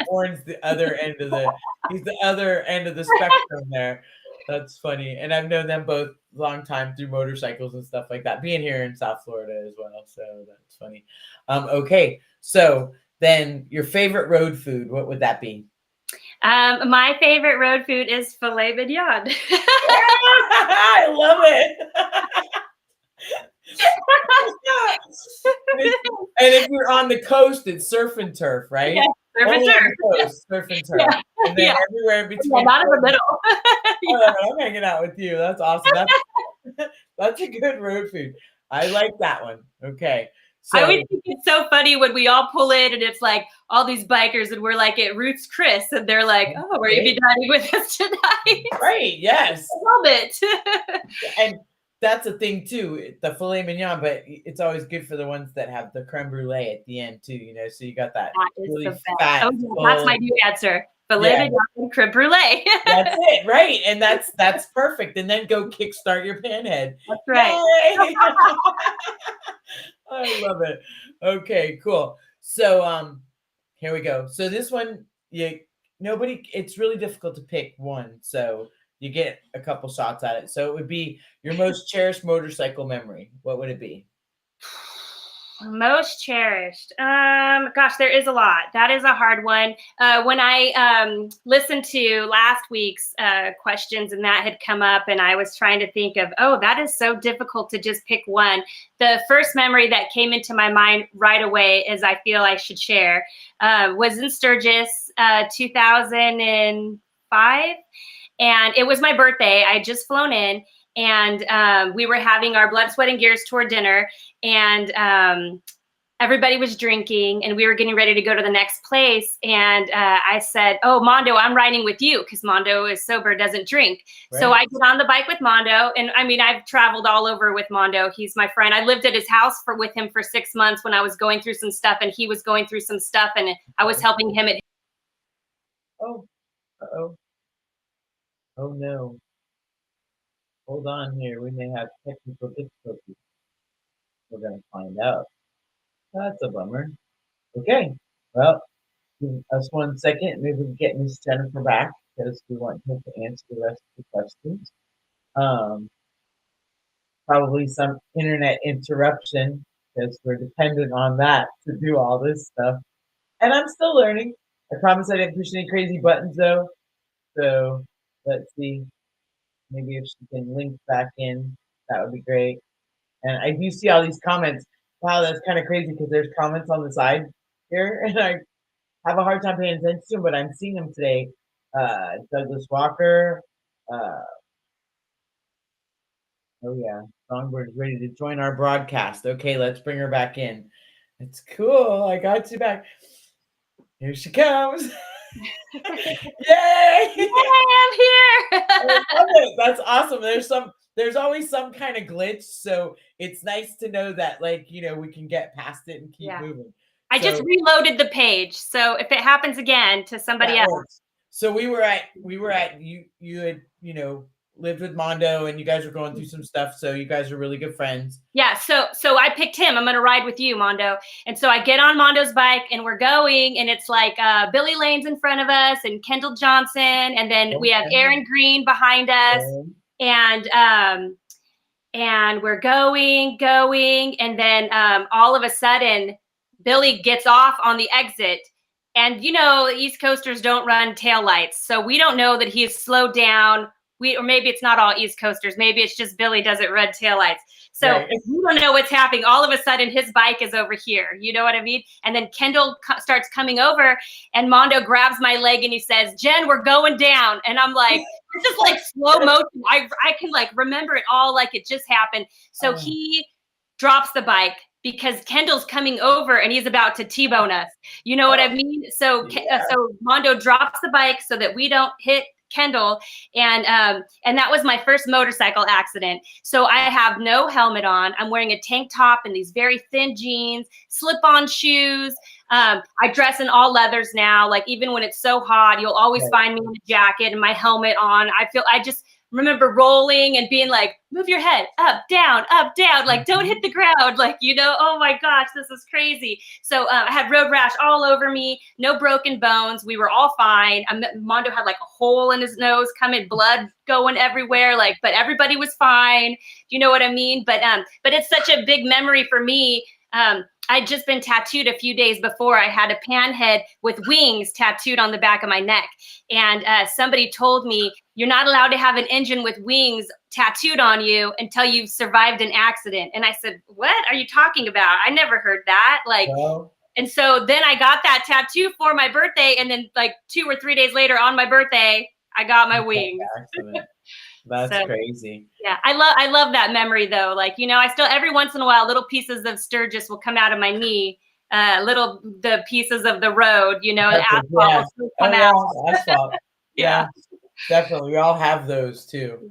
Speaker 1: Warren's the other end of he's the other end of the spectrum there. That's funny. And I've known them both long time through motorcycles and stuff like that, being here in South Florida as well. So that's funny. Okay. So then your favorite road food, what would that be?
Speaker 4: My favorite road food is filet mignon.
Speaker 1: I love it. And if you're on the coast, it's surf and turf, right?
Speaker 4: Yeah, surf and turf.
Speaker 1: Surf and turf. Yeah. And then everywhere in between.
Speaker 4: Yeah, not in the middle.
Speaker 1: I'm hanging out with you. That's awesome. That's a good road food. I like that one. Okay. So,
Speaker 4: I always think it's so funny when we all pull in and it's like all these bikers and we're like at Roots Chris and they're like, oh, we're going to be dining with us tonight.
Speaker 1: Right. Yes.
Speaker 4: I love it.
Speaker 1: And that's a thing too, the filet mignon, but it's always good for the ones that have the creme brulee at the end too, so you got that really fat.
Speaker 4: That's my new answer. Filet mignon and creme brulee.
Speaker 1: That's it, right? And that's perfect. And then go kickstart your panhead.
Speaker 4: That's right.
Speaker 1: I love it. Okay, cool. So here we go. So this one, it's really difficult to pick one. So you get a couple shots at it. So it would be your most cherished motorcycle memory. What would it be?
Speaker 4: Most cherished. Gosh, there is a lot. That is a hard one. When I listened to last week's questions and that had come up and I was trying to think of, that is so difficult to just pick one. The first memory that came into my mind right away is I feel I should share was in Sturgis, 2005. And it was my birthday. I had just flown in and we were having our Blood, Sweat, and Gears tour dinner and everybody was drinking and we were getting ready to go to the next place. And I said, Mondo, I'm riding with you because Mondo is sober, doesn't drink. Right. So I get on the bike with Mondo. And I mean, I've traveled all over with Mondo. He's my friend. I lived at his house with him for 6 months when I was going through some stuff and he was going through some stuff and I was helping him at.
Speaker 1: Oh, uh-oh. Oh no. Hold on here. We may have technical difficulties. We're going to find out. That's a bummer. Okay. Well, give us 1 second. Maybe we can get Miss Jennifer back because we want her to answer the rest of the questions. Probably some internet interruption because we're dependent on that to do all this stuff. And I'm still learning. I promise I didn't push any crazy buttons though. So let's see. Maybe if she can link back in, that would be great. And I do see all these comments. Wow, that's kind of crazy because there's comments on the side here, and I have a hard time paying attention to them, but I'm seeing them today. Douglas Walker. Oh yeah, Songbird is ready to join our broadcast. Okay, let's bring her back in. It's cool. I got you back. Here she comes. Yay!
Speaker 4: I'm here.
Speaker 1: I love it. That's awesome. There's always some kind of glitch, so it's nice to know that, like, we can get past it and keep moving.
Speaker 4: I just reloaded the page, so if it happens again to somebody else.
Speaker 1: Works. So we were at you had lived with Mondo, and you guys were going through some stuff, so you guys are really good friends.
Speaker 4: Yeah, so I picked him. I'm gonna ride with you, Mondo. And so I get on Mondo's bike and we're going, and it's like Billy Lane's in front of us and Kendall Johnson, and then we have Aaron Green behind us, and we're going, and then all of a sudden Billy gets off on the exit. And East Coasters don't run taillights, so we don't know that he's slowed down. Or maybe it's not all East Coasters. Maybe it's just Billy doesn't run taillights. So we don't know what's happening. All of a sudden, his bike is over here. You know what I mean? And then Kendall starts coming over, and Mondo grabs my leg and he says, "Jen, we're going down." And I'm like, it's just like slow motion. I can like remember it all like it just happened. So he drops the bike because Kendall's coming over and he's about to T-bone us. You know what I mean? So so Mondo drops the bike so that we don't hit Kendall, and that was my first motorcycle accident. So I have no helmet on. I'm wearing a tank top and these very thin jeans, slip-on shoes. I dress in all leathers now. Like even when it's so hot, you'll always find me in a jacket and my helmet on. I just remember rolling and being like, move your head up, down, like don't hit the ground. Like, oh my gosh, this is crazy. So I had road rash all over me, no broken bones. We were all fine. Mondo had like a hole in his nose, blood going everywhere. Like, but everybody was fine. Do you know what I mean? But it's such a big memory for me. I'd just been tattooed a few days before. I had a panhead with wings tattooed on the back of my neck. And somebody told me, you're not allowed to have an engine with wings tattooed on you until you've survived an accident. And I said, what are you talking about? I never heard that. Like, and so then I got that tattoo for my birthday. And then like 2 or 3 days later on my birthday, I got my wings.
Speaker 1: That's crazy.
Speaker 4: Yeah, I love that memory though. Like, I still every once in a while little pieces of Sturgis will come out of my knee. The pieces of the road, the asphalt will still come out.
Speaker 1: Asphalt. Yeah, definitely. We all have those too.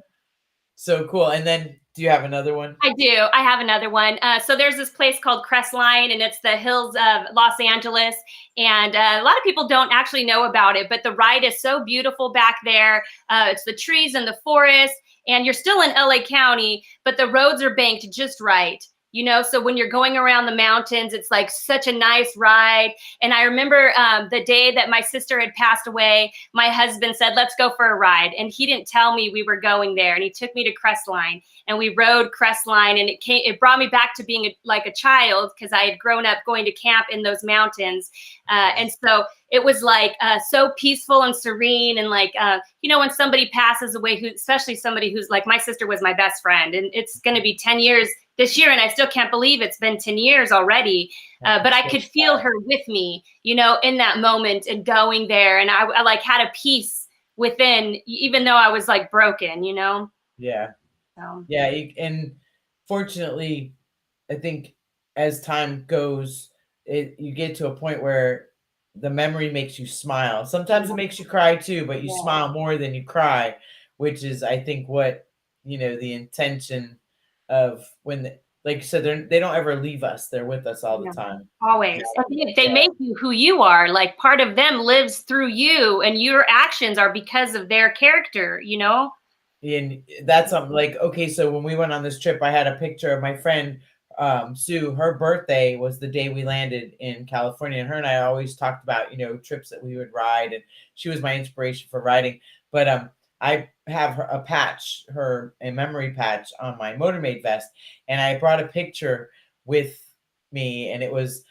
Speaker 1: So cool. And then do you have another one?
Speaker 4: I do. I have another one. So there's this place called Crestline, and it's the hills of Los Angeles. And a lot of people don't actually know about it, but the ride is so beautiful back there. It's the trees and the forest, and you're still in LA County, but the roads are banked just right. So when you're going around the mountains, it's like such a nice ride. And I remember the day that my sister had passed away, my husband said, let's go for a ride. And he didn't tell me we were going there. And he took me to Crestline, and we rode Crestline, and it brought me back to being like a child, because I had grown up going to camp in those mountains. And so it was like so peaceful and serene. And like, when somebody passes away, especially somebody who's like, my sister was my best friend, and it's going to be 10 years this year. And I still can't believe it's been 10 years already. But I could feel her with me, in that moment and going there. And I like had a peace within, even though I was like broken,
Speaker 1: Yeah.
Speaker 4: So.
Speaker 1: Yeah. And fortunately, I think as time goes, you get to a point where the memory makes you smile. Sometimes it makes you cry too, but you smile more than you cry, which is, I think, what, the intention of when, like you said, they don't ever leave us. They're with us all the time.
Speaker 4: Always. They make you who you are. Like part of them lives through you, and your actions are because of their character,
Speaker 1: And that's like, okay, so when we went on this trip, I had a picture of my friend, Sue. Her birthday was the day we landed in California, and her and I always talked about, trips that we would ride, and she was my inspiration for riding. But I have a memory patch on my Motormade vest, and I brought a picture with me, and it was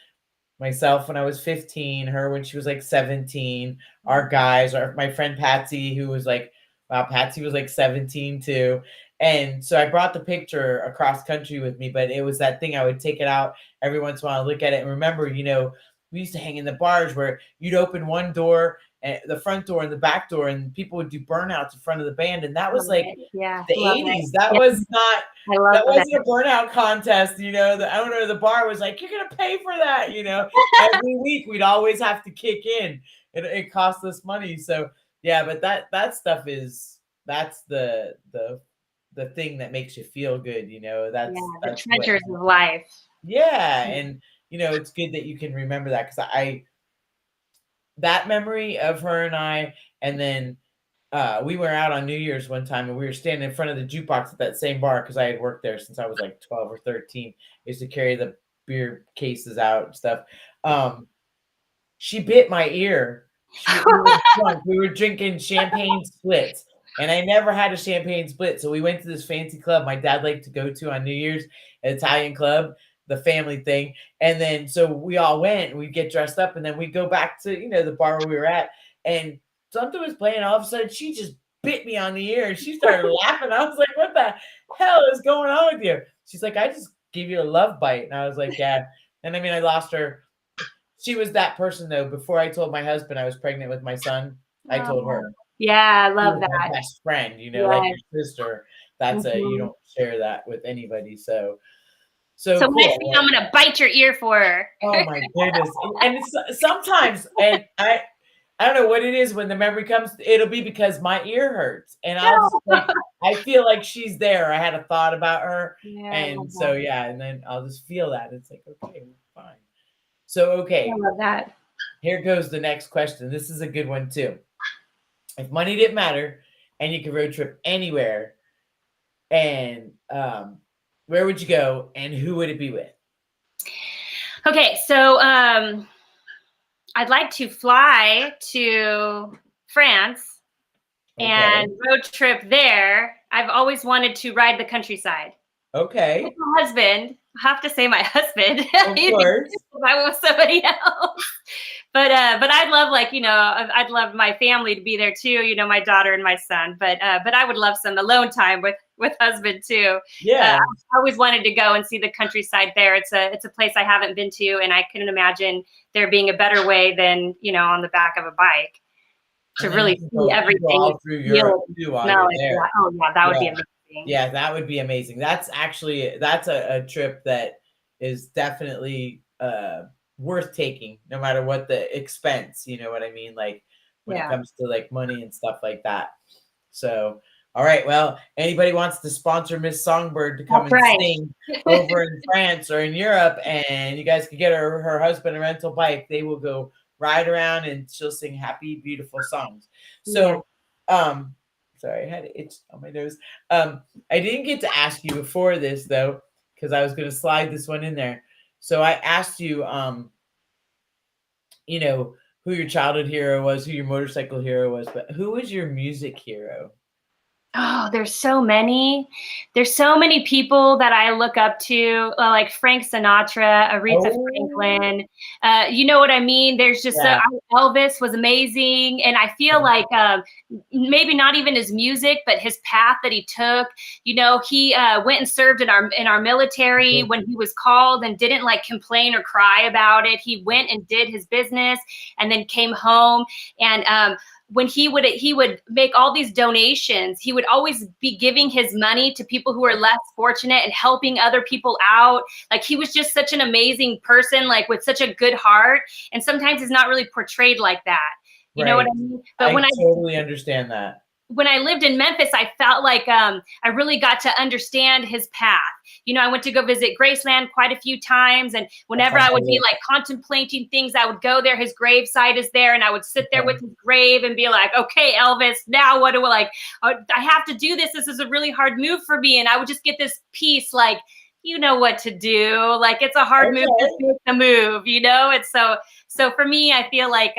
Speaker 1: myself when I was 15, her when she was like 17, our guys, my friend Patsy, who was like, wow, Patsy was like 17 too. And so I brought the picture across country with me, but it was that thing, I would take it out every once in a while, look at it, and remember, we used to hang in the bars where you'd open one door the front door and the back door, and people would do burnouts in front of the band, and that was like
Speaker 4: yeah,
Speaker 1: the
Speaker 4: love
Speaker 1: 80s.
Speaker 4: it.
Speaker 1: That
Speaker 4: Yeah.
Speaker 1: was not.
Speaker 4: I love
Speaker 1: That
Speaker 4: that.
Speaker 1: wasn't a burnout contest, you know. The owner of the bar was like, "You're gonna pay for that," you know. Every week we'd always have to kick in. It cost us money. So yeah, but that stuff that's the thing that makes you feel good, you know.
Speaker 4: Yeah, the
Speaker 1: That's what.
Speaker 4: treasures of life.
Speaker 1: Yeah, and you know, it's good that you can remember that, because that memory of her and I, and then we were out on New Year's one time, and we were standing in front of the jukebox at that same bar, because I had worked there since I was like 12 or 13. I used to carry the beer cases out and stuff. She bit my ear. We were drunk. We were drinking champagne splits, and I never had a champagne split. So we went to this fancy club my dad liked to go to on New Year's, an Italian club, the family thing. And then so we all went, and we'd get dressed up, and then we'd go back to, you know, the bar where we were at, and something was playing. All of a sudden, she just bit me on the ear, and she started laughing. I was like, "What the hell is going on with you?" She's like, "I just gave you a love bite," and I was like, "Yeah." And I mean, I lost her. She was that person, though. Before I told my husband I was pregnant with my son, I told her.
Speaker 4: Yeah, I
Speaker 1: She
Speaker 4: love
Speaker 1: was my
Speaker 4: that.
Speaker 1: best friend, you know, like
Speaker 4: Yes.
Speaker 1: your sister. That's you
Speaker 4: Mhm.
Speaker 1: don't share that with anybody. So
Speaker 4: So
Speaker 1: cool.
Speaker 4: next thing I'm gonna bite your ear for her.
Speaker 1: Oh my goodness. And it's sometimes, and I don't know what it is when the memory comes, it'll be because my ear hurts. And I'll just like, I feel like she's there. I had a thought about her.
Speaker 4: Yeah, I
Speaker 1: And
Speaker 4: love
Speaker 1: so
Speaker 4: that.
Speaker 1: yeah, and then I'll just feel that. It's like, okay, fine. So okay,
Speaker 4: I love that.
Speaker 1: here goes the next question. This is a good one too. If money didn't matter and you could road trip anywhere, and where would you go, and who would it be with?
Speaker 4: Okay, so I'd like to fly to France and road trip there. I've always wanted to ride the countryside.
Speaker 1: Okay.
Speaker 4: With my husband. I have to say my husband.
Speaker 1: Of course.
Speaker 4: If I was somebody else. But I'd love, like, you know, I'd love my family to be there too, you know, my daughter and my son. But I would love some alone time with husband too.
Speaker 1: Yeah.
Speaker 4: I always wanted to go and see the countryside there. It's a place I haven't been to, and I couldn't imagine there being a better way than, you know, on the back of a bike to really see everything.
Speaker 1: All through Europe too while you're there.
Speaker 4: Yeah. Oh yeah, that would be amazing.
Speaker 1: Yeah, that would be amazing. That's a trip that is definitely worth taking, no matter what the expense. You know what I mean? Like when it comes to like money and stuff like that. So, all right. Well, anybody wants to sponsor Miss Songbird to come sing over in France or in Europe, and you guys could get her husband a rental bike. They will go ride around, and she'll sing happy, beautiful songs. So, sorry, I had an itch on my nose. I didn't get to ask you before this though, because I was going to slide this one in there. So I asked you, you know, who your childhood hero was, who your motorcycle hero was, but who was your music hero?
Speaker 4: Oh, there's so many. There's so many people that I look up to, like Frank Sinatra, Aretha Franklin. You know what I mean? There's just Elvis was amazing, and I feel like maybe not even his music, but his path that he took. You know, he went and served in our military when he was called, and didn't like complain or cry about it. He went and did his business, and then came home. And when he would make all these donations, he would always be giving his money to people who are less fortunate and helping other people out. Like, he was just such an amazing person, like with such a good heart. And sometimes it's not really portrayed like that. You know what I mean? But
Speaker 1: I totally understand that.
Speaker 4: When I lived in Memphis, I felt like I really got to understand his path. You know, I went to go visit Graceland quite a few times, and whenever I would be like contemplating things, I would go there. His gravesite is there, and I would sit there with his grave and be like, okay, Elvis, now what do I have to do this. This is a really hard move for me. And I would just get this piece like, you know what to do. Like, it's a hard move, just make the move, you know? And so for me, I feel like,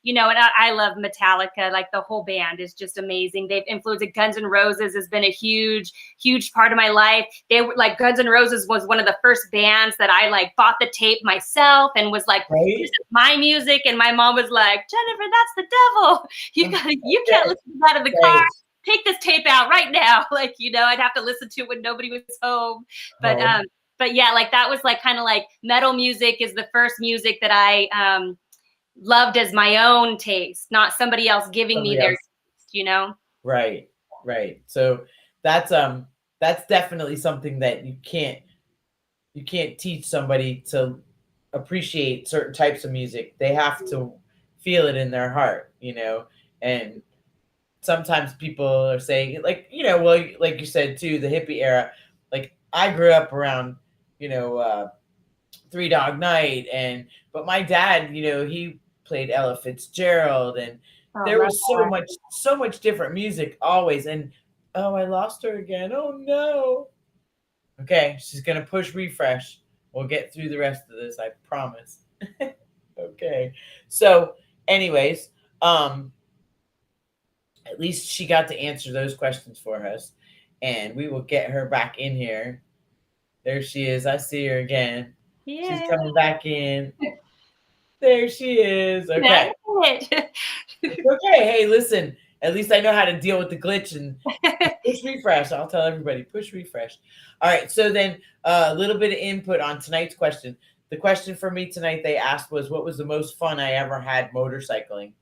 Speaker 4: you know, and I love Metallica. Like, the whole band is just amazing. They've influenced Guns N' Roses has been a huge, huge part of my life. They were like, Guns N' Roses was one of the first bands that I like bought the tape myself and was like, this is my music. And my mom was like, Jennifer, that's the devil. You can't listen to that in the car. Take this tape out right now. Like, you know, I'd have to listen to it when nobody was home. But yeah, like, that was like kind of like metal music is the first music that I loved as my own taste, not somebody else giving me their taste, you know?
Speaker 1: Right. So that's definitely something that you can't teach somebody to appreciate certain types of music. They have to feel it in their heart, you know. And sometimes people are saying, like, you know, well, like you said too, the hippie era. Like, I grew up around, you know, Three Dog Night, but my dad, you know, he played Ella Fitzgerald, and there was so much different music always. And oh, I lost her again. Oh no. Okay, she's gonna push refresh. We'll get through the rest of this, I promise. Okay. So, anyways, at least she got to answer those questions for us, and we will get her back in here. There she is. I see her again.
Speaker 4: Yeah.
Speaker 1: She's coming back in. There she is. Okay. Okay. Hey, listen. At least I know how to deal with the glitch and push refresh. I'll tell everybody, push refresh. All right. So then a little bit of input on tonight's question. The question for me tonight they asked was, what was the most fun I ever had motorcycling?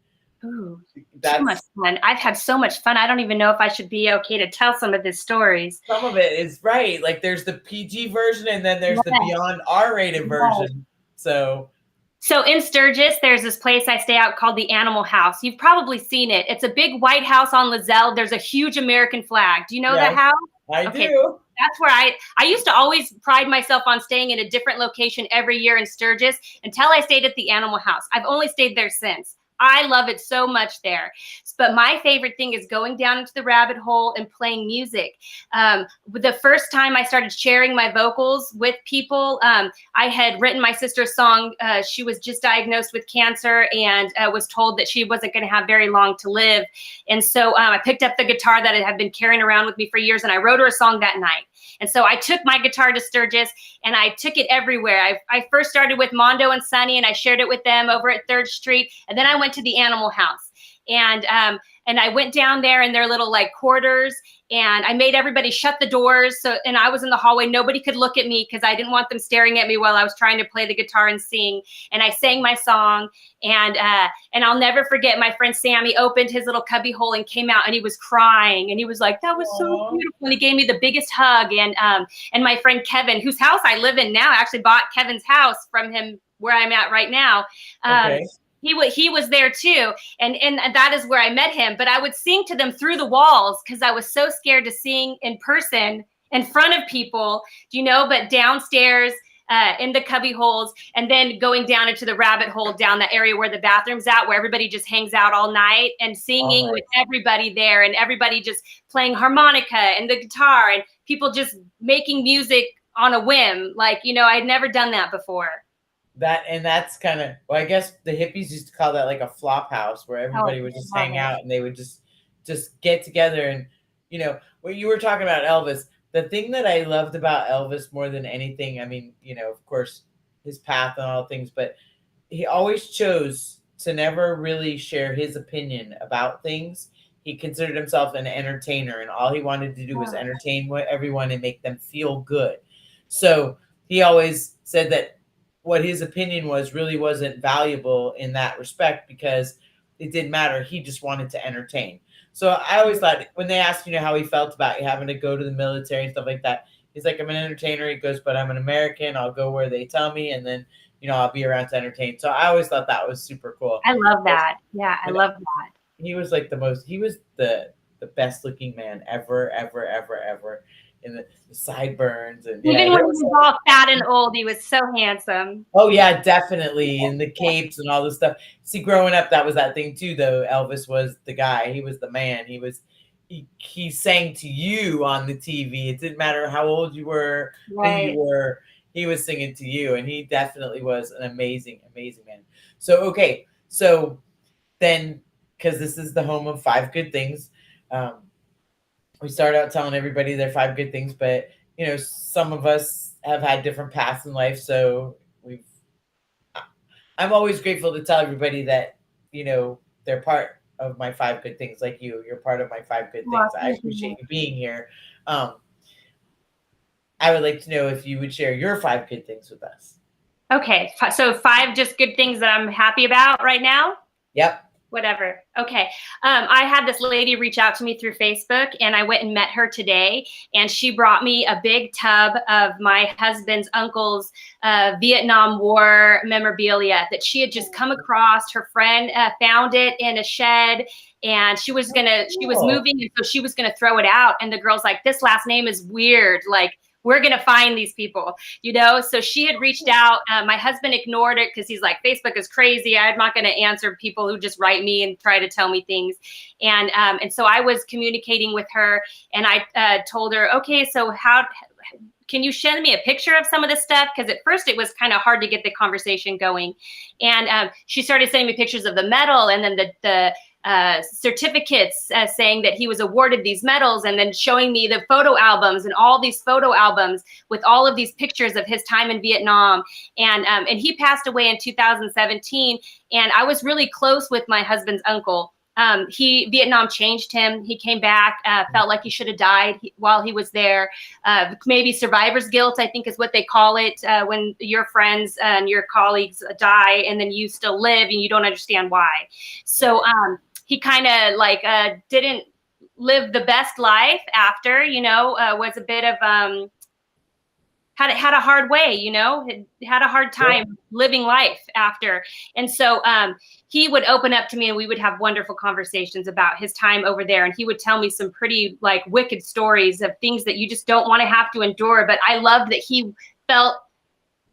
Speaker 4: Ooh, so much fun. I've had so much fun. I don't even know if I should be okay to tell some of these stories.
Speaker 1: Some of it is right. Like, there's the PG version, and then there's the beyond R-rated version. So
Speaker 4: in Sturgis, there's this place I stay out called the Animal House. You've probably seen it. It's a big white house on Lizelle. There's a huge American flag. Do you know that house?
Speaker 1: I do.
Speaker 4: That's where I used to always pride myself on staying in a different location every year in Sturgis until I stayed at the Animal House. I've only stayed there since. I love it so much there. But my favorite thing is going down into the rabbit hole and playing music. The first time I started sharing my vocals with people, I had written my sister's song. She was just diagnosed with cancer and was told that she wasn't going to have very long to live. And so I picked up the guitar that I had been carrying around with me for years, and I wrote her a song that night. And so I took my guitar to Sturgis and I took it everywhere. I first started with Mondo and Sonny, and I shared it with them over at 3rd Street. And then I went to the Animal House. And I went down there in their little like quarters, and I made everybody shut the doors. And I was in the hallway. Nobody could look at me because I didn't want them staring at me while I was trying to play the guitar and sing. And I sang my song. And I'll never forget, my friend Sammy opened his little cubby hole and came out, and he was crying, and he was like, "That was so beautiful." And he gave me the biggest hug. And my friend Kevin, whose house I live in now, I actually bought Kevin's house from him where I'm at right now. He was there too. And that is where I met him. But I would sing to them through the walls because I was so scared to sing in person in front of people, you know, but downstairs in the cubby holes, and then going down into the rabbit hole down the area where the bathroom's at, where everybody just hangs out all night, and singing with everybody there, and everybody just playing harmonica and the guitar, and people just making music on a whim. Like, you know, I'd never done that before.
Speaker 1: That's kind of, well, I guess the hippies used to call that like a flop house, where everybody would just hang out and they would just get together. And, you know, when you were talking about Elvis, the thing that I loved about Elvis more than anything, I mean, you know, of course, his path and all things, but he always chose to never really share his opinion about things. He considered himself an entertainer, and all he wanted to do was entertain everyone and make them feel good. So he always said that what his opinion was really wasn't valuable in that respect, because it didn't matter. He just wanted to entertain. So I always thought, when they asked, you know, how he felt about having to go to the military and stuff like that, he's like, "I'm an entertainer." He goes, "But I'm an American. I'll go where they tell me, and then, you know, I'll be around to entertain." So I always thought that was super cool.
Speaker 4: I love that. Yeah, I love that.
Speaker 1: He was like he was the best looking man ever. In the sideburns, and
Speaker 4: even when he was all fat and old, he was so handsome.
Speaker 1: Oh yeah, definitely. In the capes and all this stuff. See, growing up, that was that thing too, though. Elvis was the guy. He was the man. He sang to you on the TV. It didn't matter how old you were, who you were. He was singing to you, and he definitely was an amazing man. So okay, so then, because this is the home of 5 good things, we start out telling everybody their 5 good things, but, you know, some of us have had different paths in life. So I'm always grateful to tell everybody that, you know, they're part of my 5 good things. Like you're part of my 5 good things. I appreciate you being here. I would like to know if you would share your 5 good things with us.
Speaker 4: Okay, so 5 just good things that I'm happy about right now.
Speaker 1: Yep.
Speaker 4: Whatever. Okay. I had this lady reach out to me through Facebook, and I went and met her today, and she brought me a big tub of my husband's uncle's Vietnam War memorabilia that she had just come across. Her friend found it in a shed, and she was moving, and so she was gonna throw it out. And the girl's like, "This last name is weird. Like, we're going to find these people, you know?" So she had reached out. My husband ignored it because he's like, Facebook is crazy. I'm not going to answer people who just write me and try to tell me things. And so I was communicating with her, and I told her, okay, so how can you send me a picture of some of this stuff? Because at first it was kind of hard to get the conversation going. And she started sending me pictures of the medal, and then the certificates saying that he was awarded these medals, and then showing me the photo albums and all these photo albums with all of these pictures of his time in Vietnam. And he passed away in 2017. And I was really close with my husband's uncle. Vietnam changed him. He came back, felt like he should have died while he was there. Maybe survivor's guilt, I think is what they call it, when your friends and your colleagues die and then you still live and you don't understand why. So he kind of like didn't live the best life after, was a bit of had a hard way, had a hard time living life after. And so he would open up to me, and we would have wonderful conversations about his time over there. And he would tell me some pretty like wicked stories of things that you just don't want to have to endure. But I loved that he felt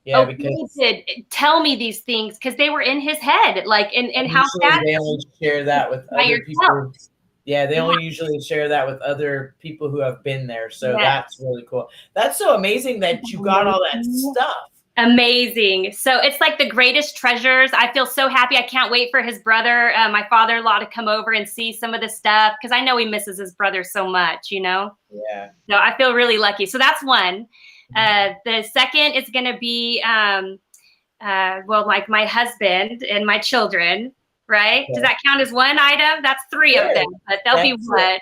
Speaker 4: because he did tell me these things because they were in his head, like, and how sad
Speaker 1: they only share that with other people. Yeah, they only usually share that with other people who have been there. So that's really cool. That's so amazing that you got all that stuff.
Speaker 4: Amazing. So it's like the greatest treasures. I feel so happy. I can't wait for his brother, my father-in-law, to come over and see some of the stuff, because I know he misses his brother so much,
Speaker 1: Yeah.
Speaker 4: So I feel really lucky. So that's one. The second is going to be, like my husband and my children. Right? Okay. Does that count as one item? That's 3 of them, but they'll be one.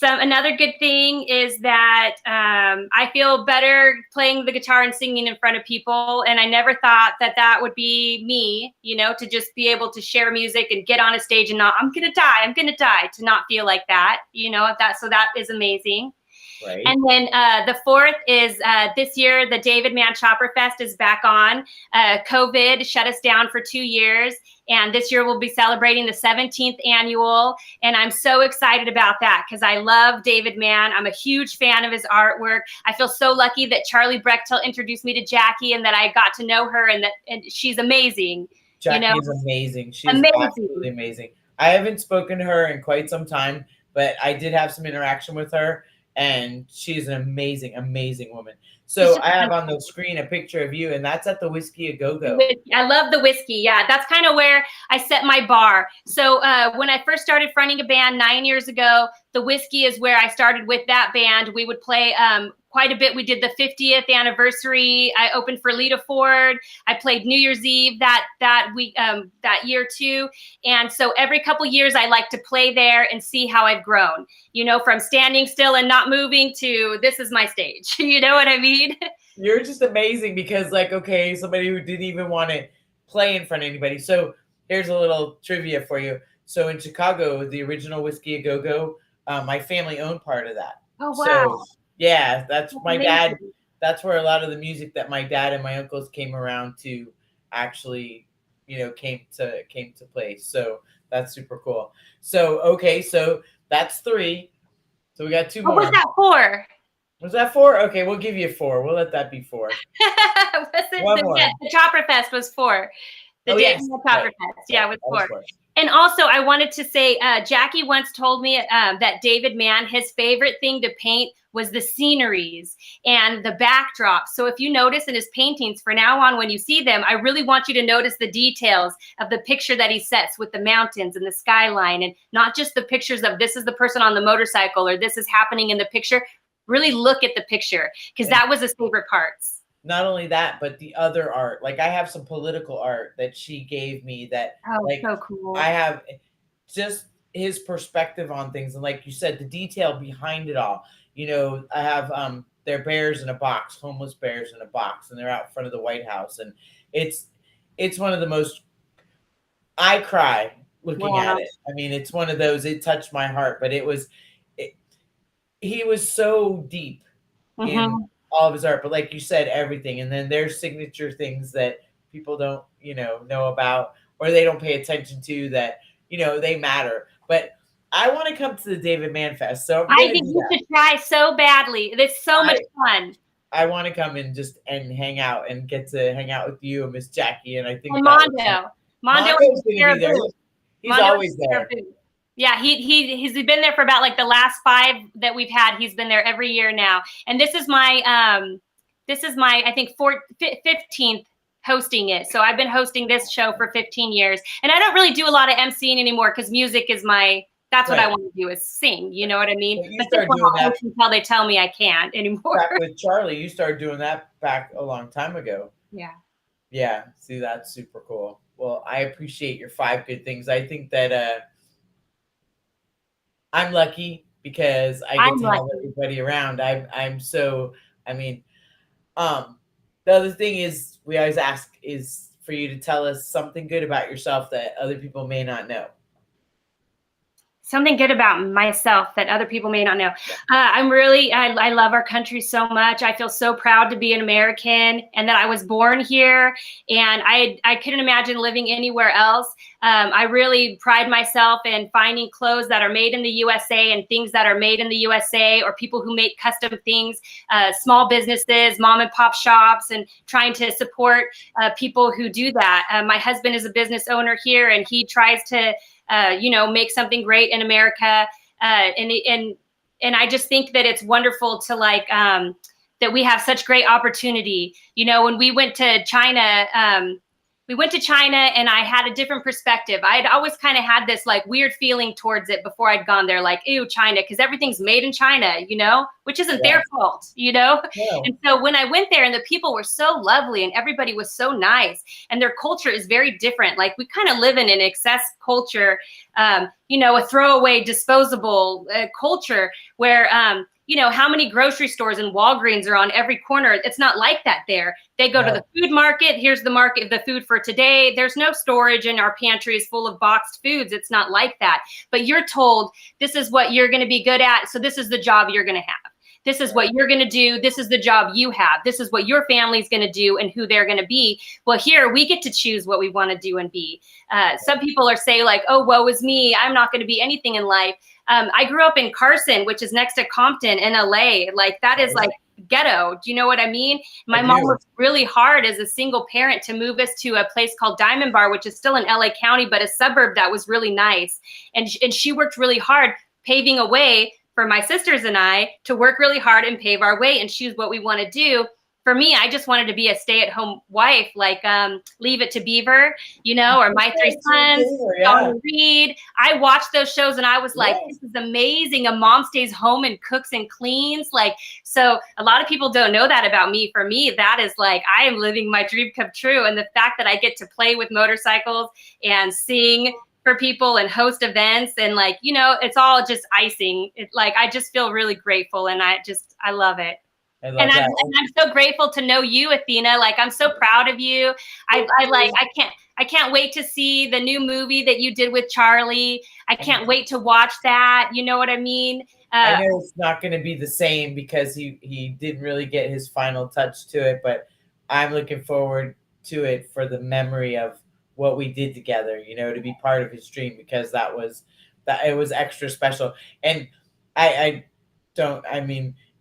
Speaker 4: Another good thing is that I feel better playing the guitar and singing in front of people. And I never thought that would be me, to just be able to share music and get on a stage and not, I'm going to die, to not feel like that, so that is amazing.
Speaker 1: Right.
Speaker 4: And then the 4th is this year, the David Mann Chopper Fest is back on. COVID shut us down for 2 years. And this year we'll be celebrating the 17th annual. And I'm so excited about that because I love David Mann. I'm a huge fan of his artwork. I feel so lucky that Charlie Brechtel introduced me to Jackie and that I got to know her, and she's amazing.
Speaker 1: Jackie is amazing. She's absolutely amazing. I haven't spoken to her in quite some time, but I did have some interaction with her. And she's an amazing, amazing woman. So I have on the screen a picture of you, and that's at the Whiskey A Go-Go.
Speaker 4: I love the whiskey. Yeah, that's kind of where I set my bar. So when I first started fronting a band 9 years ago, the Whiskey is where I started with that band. We would play quite a bit. We did the 50th anniversary. I opened for Lita Ford. I played New Year's Eve that week, that year too. And so every couple years I like to play there and see how I've grown, from standing still and not moving to this is my stage. You know what I mean?
Speaker 1: You're just amazing because somebody who didn't even want to play in front of anybody. So here's a little trivia for you. So in Chicago, the original Whiskey A Go-Go, my family owned part of that.
Speaker 4: Oh, wow.
Speaker 1: So, yeah, that's my dad. That's where a lot of the music that my dad and my uncles came around to actually, came to play. So that's super cool. So, so that's 3. So we got 2 more.
Speaker 4: What was that 4?
Speaker 1: Was that 4? Okay, we'll give you 4. We'll let that be 4.
Speaker 4: The Chopper Fest was 4. The Chopper Fest. Yeah, it was 4. And also, I wanted to say, Jackie once told me that David Mann, his favorite thing to paint was the sceneries and the backdrops. So if you notice in his paintings, from now on, when you see them, I really want you to notice the details of the picture that he sets with the mountains and the skyline, and not just the pictures of this is the person on the motorcycle or this is happening in the picture. Really look at the picture, because that was his favorite parts.
Speaker 1: Not only that, but the other art. Like I have some political art that she gave me that
Speaker 4: so cool.
Speaker 1: I have just his perspective on things. And like you said, the detail behind it all. I have they're bears in a box, homeless bears in a box, and they're out in front of the White House, and it's one of the most. I cry looking
Speaker 4: Wow.
Speaker 1: at it. I mean, it's one of those. It touched my heart, but he was so deep in all of his art. But like you said, everything, and then there's signature things that people don't know about, or they don't pay attention to, that they matter. But I want to come to the David Mann Fest, so
Speaker 4: I think you should try so badly. It's so much fun.
Speaker 1: I want to come and hang out and get to hang out with you and Miss Jackie, and I think
Speaker 4: Mondo's
Speaker 1: gonna be there. He's always there.
Speaker 4: Yeah, he's been there for about like the last 5 that we've had. He's been there every year now, and this is my I think 15th hosting it. So I've been hosting this show for 15 years, and I don't really do a lot of emceeing anymore because music is that's what I want to do, is sing. You know what I mean? But this one I'll host until they tell me I can't anymore.
Speaker 1: Back with Charlie, you started doing that back a long time ago.
Speaker 4: Yeah.
Speaker 1: Yeah. See, that's super cool. Well, I appreciate your 5 good things. I think that I'm lucky because I get to have everybody around. I'm so, I mean, the other thing is we always ask is for you to tell us something good about yourself that other people may not know.
Speaker 4: Something good about myself that other people may not know. I love our country so much. I feel so proud to be an American and that I was born here, and I couldn't imagine living anywhere else. I really pride myself in finding clothes that are made in the USA and things that are made in the USA, or people who make custom things, small businesses, mom and pop shops, and trying to support people who do that. My husband is a business owner here, and he tries to make something great in America. And I just think that it's wonderful to that we have such great opportunity. When we went to China, and I had a different perspective. I'd always kind of had this weird feeling towards it before I'd gone there, ew, China, because everything's made in China, which isn't their fault, Yeah. And so when I went there, and the people were so lovely and everybody was so nice, and their culture is very different. We kind of live in an excess culture, a throwaway, disposable culture where, how many grocery stores and Walgreens are on every corner. It's not like that there. They go to the food market. Here's the food for today. There's no storage in our pantries full of boxed foods. It's not like that. But you're told this is what you're going to be good at. So this is the job you're going to have. This is what you're going to do. This is the job you have. This is what your family's going to do and who they're going to be. Well, here we get to choose what we want to do and be. Some people are saying oh, woe is me. I'm not going to be anything in life. I grew up in Carson, which is next to Compton in LA. That is ghetto. Do you know what I mean? My mom worked really hard as a single parent to move us to a place called Diamond Bar, which is still in LA County, but a suburb that was really nice. And she worked really hard paving a way for my sisters and I to work really hard and pave our way and choose what we want to do. For me, I just wanted to be a stay-at-home wife, Leave It to Beaver, or My Three Sons, Don't Read. I watched those shows and I was this is amazing. A mom stays home and cooks and cleans. So a lot of people don't know that about me. For me, that is I am living my dream come true. And the fact that I get to play with motorcycles and sing for people and host events and it's all just icing. I just feel really grateful, and I love it. And I'm so grateful to know you, Athena. I'm so proud of you. I can't wait to see the new movie that you did with Charlie. I can't wait to watch that. You know what I mean?
Speaker 1: I know it's not going to be the same because he didn't really get his final touch to it, but I'm looking forward to it for the memory of what we did together, to be part of his dream, because it was extra special. And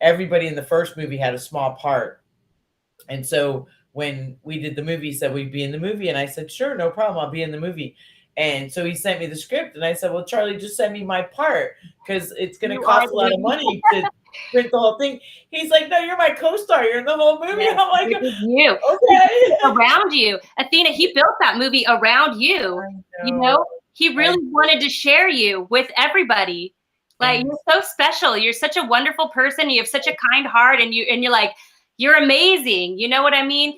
Speaker 1: everybody in the first movie had a small part. And so when we did the movie, he said we'd be in the movie. And I said, sure, no problem. I'll be in the movie. And so he sent me the script. And I said, well, Charlie, just send me my part because it's going to cost a lot of money to print the whole thing. He's like, no, you're my co-star. You're in the whole movie.
Speaker 4: Yes,
Speaker 1: I'm like,
Speaker 4: you.
Speaker 1: Okay.
Speaker 4: Around you. Athena, he built that movie around you. He really wanted to share you with everybody. You're so special. You're such a wonderful person. You have such a kind heart, and you're amazing. You know what I mean?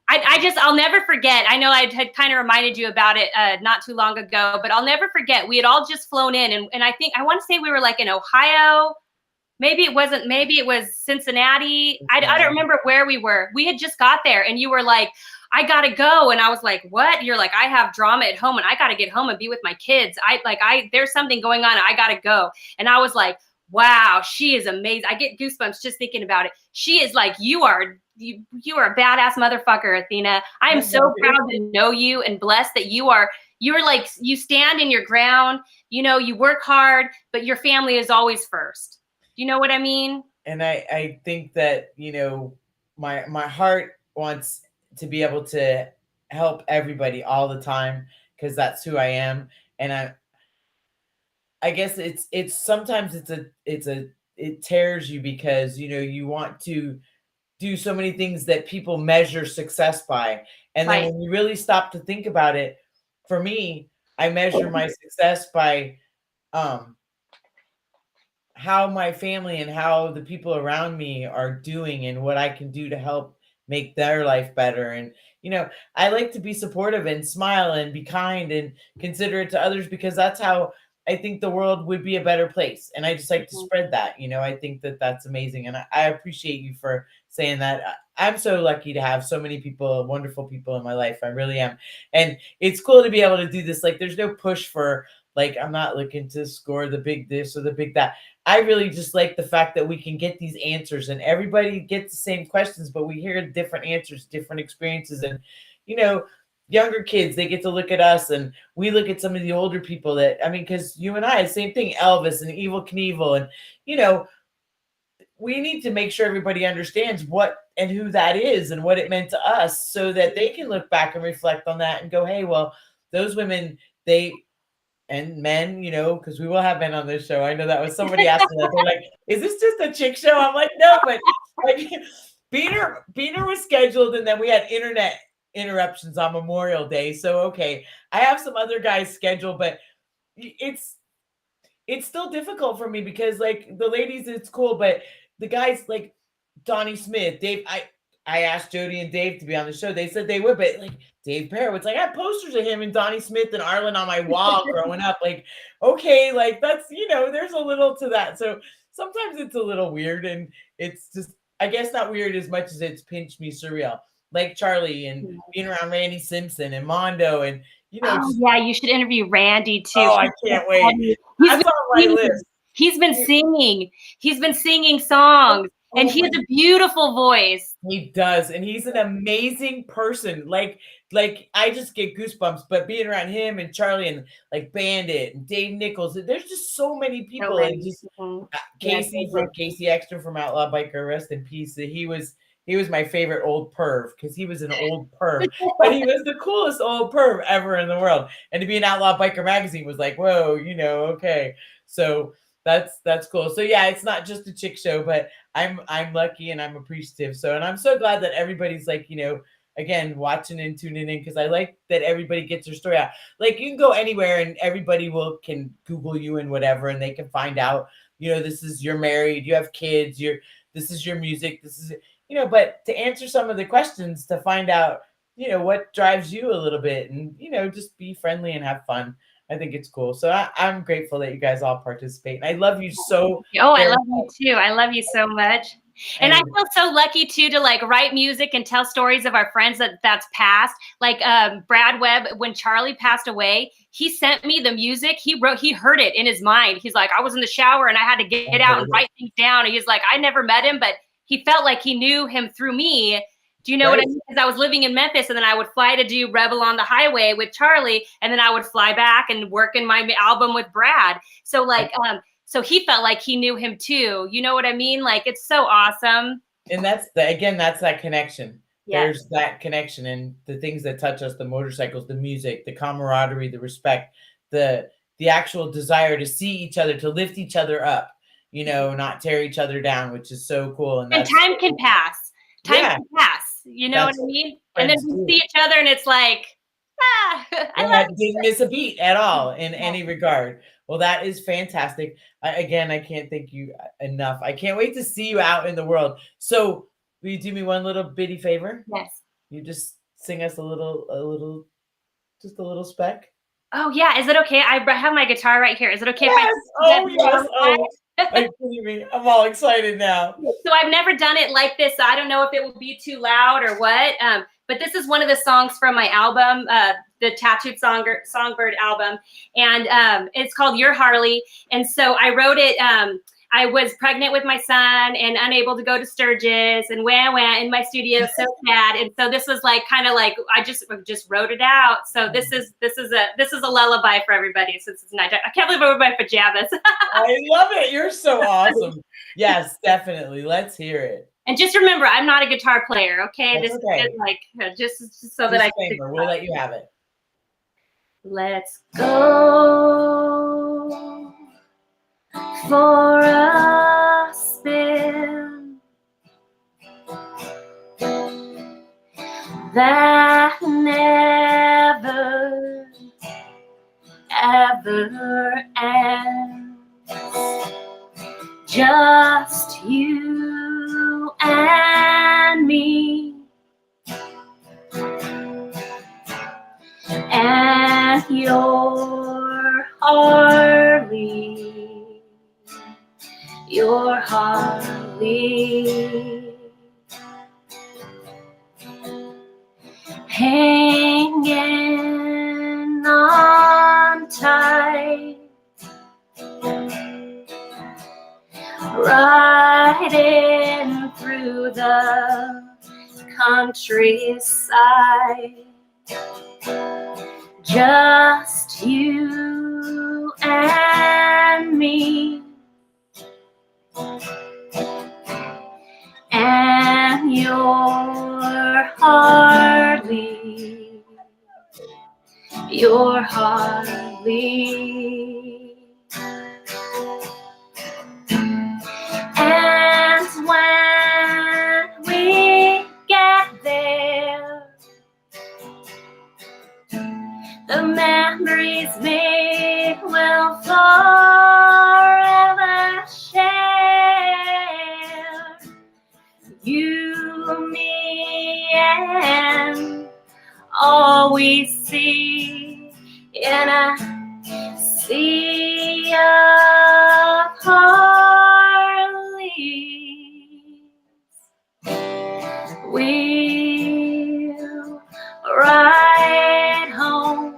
Speaker 4: I'll never forget. I know I had kind of reminded you about it not too long ago, but I'll never forget. We had all just flown in, and I want to say we were in Ohio, maybe it wasn't, maybe it was Cincinnati. I don't remember where we were. We had just got there and you were like, I gotta go. And I was like, what? You're like, I have drama at home and I gotta get home and be with my kids. There's something going on. I gotta go. And I was like, wow, she is amazing. I get goosebumps just thinking about it. She is like, you are a badass motherfucker, Athena. I am so proud to know you and blessed that you're like, you stand in your ground, you know, you work hard, but your family is always first. Do you know what I mean?
Speaker 1: And I think that, you know, my heart wants to be able to help everybody all the time because that's who I am. And I guess it's sometimes it tears you because, you know, you want to do so many things that people measure success by. And then when you really stop to think about it, for me, I measure my success by how my family and how the people around me are doing and what I can do to help make their life better. And, you know, I like to be supportive and smile and be kind and considerate to others because that's how I think the world would be a better place. And I just like to spread that, you know, I think that that's amazing. And I appreciate you for saying that. I'm so lucky to have so many people, wonderful people in my life. I really am. And it's cool to be able to do this. Like, there's no push for, like, I'm not looking to score the big this or the big that. I really just like the fact that we can get these answers and everybody gets the same questions, but we hear different answers, different experiences. And, you know, younger kids, they get to look at us and we look at some of the older people that, I mean, because you and I, same thing, Elvis and Evel Knievel. And, you know, we need to make sure everybody understands what and who that is and what it meant to us so that they can look back and reflect on that and go, hey, well, those women, and men, you know, because we will have men on this show. I know that was somebody asking that. They're like, is this just a chick show? I'm like, no, but like Beaner was scheduled and then we had internet interruptions on Memorial Day. So, okay, I have some other guys scheduled, but it's still difficult for me because like the ladies, it's cool, but the guys like Donnie Smith, Dave, I asked Jody and Dave to be on the show. They said they would, but like Dave Perowitz, like I have posters of him and Donnie Smith and Arlen on my wall growing up. Like, okay, like that's, you know, there's a little to that. So sometimes it's a little weird and it's just, I guess not weird as much as it's pinched me surreal. Like Charlie and being around Randy Simpson and Mondo and, you know.
Speaker 4: Yeah, you should interview Randy too.
Speaker 1: Oh, I can't wait. That's on my list.
Speaker 4: He's been singing. He's been singing songs. And he has a beautiful voice.
Speaker 1: He does. And he's an amazing person. Like I just get goosebumps, but being around him and Charlie and like Bandit and Dave Nichols, there's just so many people. And just Casey Extra from Outlaw Biker, rest in peace. He was my favorite old perv because he was an old perv, but he was the coolest old perv ever in the world. And to be an Outlaw Biker magazine was like, whoa, you know, okay. So that's cool. So yeah, it's not just a chick show, but I'm lucky and I'm appreciative. So, and I'm so glad that everybody's like, you know, again, watching and tuning in because I like that everybody gets their story out. Like you can go anywhere and everybody can Google you and whatever, and they can find out, you know, you're married, you have kids, this is your music, this is, you know, but to answer some of the questions to find out, you know, what drives you a little bit and, you know, just be friendly and have fun. I think it's cool. So I'm grateful that you guys all participate. And I love you so.
Speaker 4: Oh, I love you too. I love you so much. And I feel so lucky too to like write music and tell stories of our friends that's passed. Like Brad Webb, when Charlie passed away, he sent me the music. He heard it in his mind. He's like, I was in the shower and I had to get out and write things down. And he's like, I never met him, but he felt like he knew him through me. Do you know what I mean? Because I was living in Memphis and then I would fly to do Rebel on the Highway with Charlie. And then I would fly back and work in my album with Brad. So like, so he felt like he knew him too. You know what I mean? Like, it's so awesome.
Speaker 1: And that's that connection. Yes. There's that connection and the things that touch us, the motorcycles, the music, the camaraderie, the respect, the actual desire to see each other, to lift each other up, you know, not tear each other down, which is so cool. And
Speaker 4: time can pass. Time can pass. You know what I mean? And then we see each other and it's like, I
Speaker 1: didn't miss a beat at all in any regard. Well, that is fantastic. I can't thank you enough. I can't wait to see you out in the world. So will you do me one little bitty favor?
Speaker 4: Yes.
Speaker 1: You just sing us a little speck.
Speaker 4: Oh yeah. Is it okay? I have my guitar right here. Is it okay if
Speaker 1: I? Yes. Like, I'm all excited now.
Speaker 4: So I've never done it like this. So I don't know if it will be too loud or what. But this is one of the songs from my album, the Tattooed Songbird album. And it's called Your Harley. And so I wrote it. I was pregnant with my son and unable to go to Sturgis and wah in my studio, so sad. And so this was like kind of like I just wrote it out. So this is a lullaby for everybody since it's night. I can't believe I wore my pajamas.
Speaker 1: I love it. You're so awesome. Yes, definitely. Let's hear it.
Speaker 4: And just remember, I'm not a guitar player. Okay,
Speaker 1: That's
Speaker 4: this
Speaker 1: okay.
Speaker 4: is like just so that I can.
Speaker 1: We'll let you have it.
Speaker 4: Let's go for a spin. That never ever ends. Just you and me. And your Harley, your Harley, hanging on tight, riding through the countryside. Just you and me, and your Harley, your Harley. And when we get there, the memories we will forever share. You, me, and all we see in a sea of Harleys. We'll ride home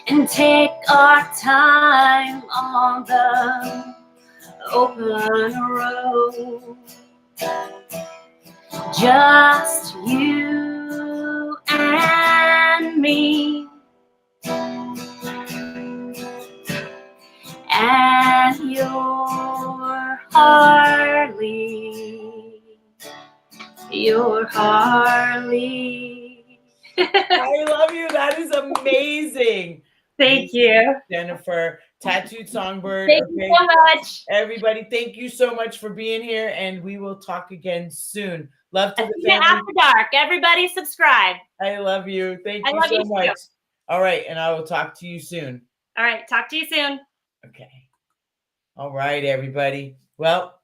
Speaker 4: and take our time on the open road. Just you and me, and your Harley, your Harley.
Speaker 1: I love you. That is amazing.
Speaker 4: Thank you,
Speaker 1: Jennifer. Tattooed Songbird.
Speaker 4: Thank you so much.
Speaker 1: Everybody, thank you so much for being here, and we will talk again soon. Love to the
Speaker 4: Athena
Speaker 1: family.
Speaker 4: After Dark. Everybody subscribe.
Speaker 1: I love you. Thank you
Speaker 4: love
Speaker 1: so
Speaker 4: you
Speaker 1: much.
Speaker 4: too.
Speaker 1: All right, and I will talk to you soon.
Speaker 4: All right, talk to you soon.
Speaker 1: Okay. All right, everybody. Well,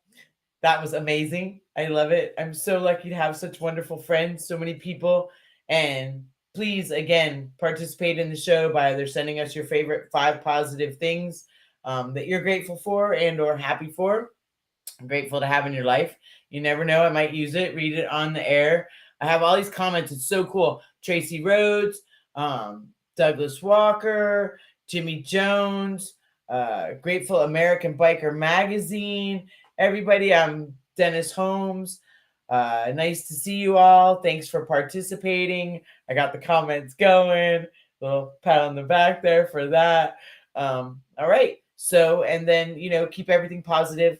Speaker 1: that was amazing. I love it. I'm so lucky to have such wonderful friends, so many people. And please, again, participate in the show by either sending us your favorite 5 positive things that you're grateful for and or happy for. I'm grateful to have in your life. You never know. I might use it, read it on the air. I have all these comments. It's so cool. Tracy Rhodes, Douglas Walker, Jimmy Jones, Grateful American Biker Magazine, everybody. Dennis Holmes. Nice to see you all. Thanks for participating. I got the comments going. Little pat on the back there for that. All right. So, and then, keep everything positive.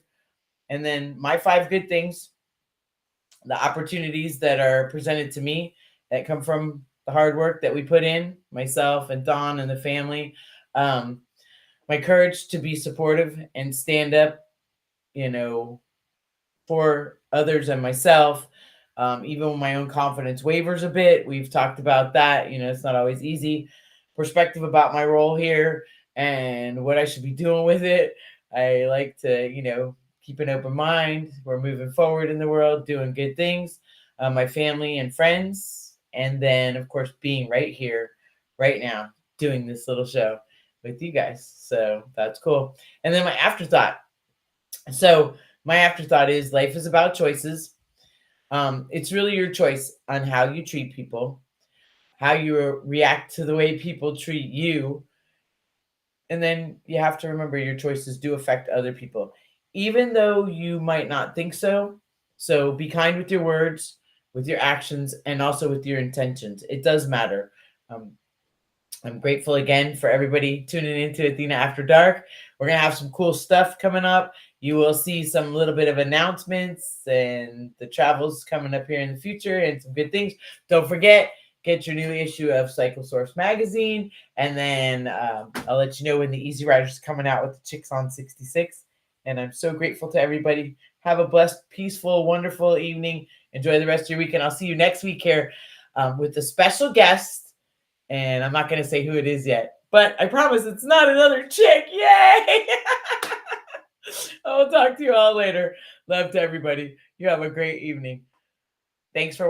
Speaker 1: And then my 5 good things, the opportunities that are presented to me that come from the hard work that we put in, myself and Dawn and the family. My courage to be supportive and stand up, for others and myself, even when my own confidence wavers a bit. We've talked about that. It's not always easy. Perspective about my role here and what I should be doing with it. I like to, keep an open mind. We're moving forward in the world, doing good things. My family and friends. And then, of course, being right here, right now, doing this little show. with you guys. So that's cool. And then my afterthought. So my afterthought is life is about choices. It's really your choice on how you treat people, how you react to the way people treat you. And then you have to remember your choices do affect other people, even though you might not think so. So be kind with your words, with your actions, and also with your intentions. It does matter. Um, I'm grateful again for everybody tuning into Athena After Dark. We're going to have some cool stuff coming up. You will see some little bit of announcements and the travels coming up here in the future and some good things. Don't forget, get your new issue of Cycle Source magazine. And then I'll let you know when the Easy Riders is coming out with the Chicks on 66. And I'm so grateful to everybody. Have a blessed, peaceful, wonderful evening. Enjoy the rest of your weekend. I'll see you next week here with a special guest. And I'm not going to say who it is yet, but I promise it's not another chick. Yay! I'll talk to you all later. Love to everybody. You have a great evening. Thanks for watching.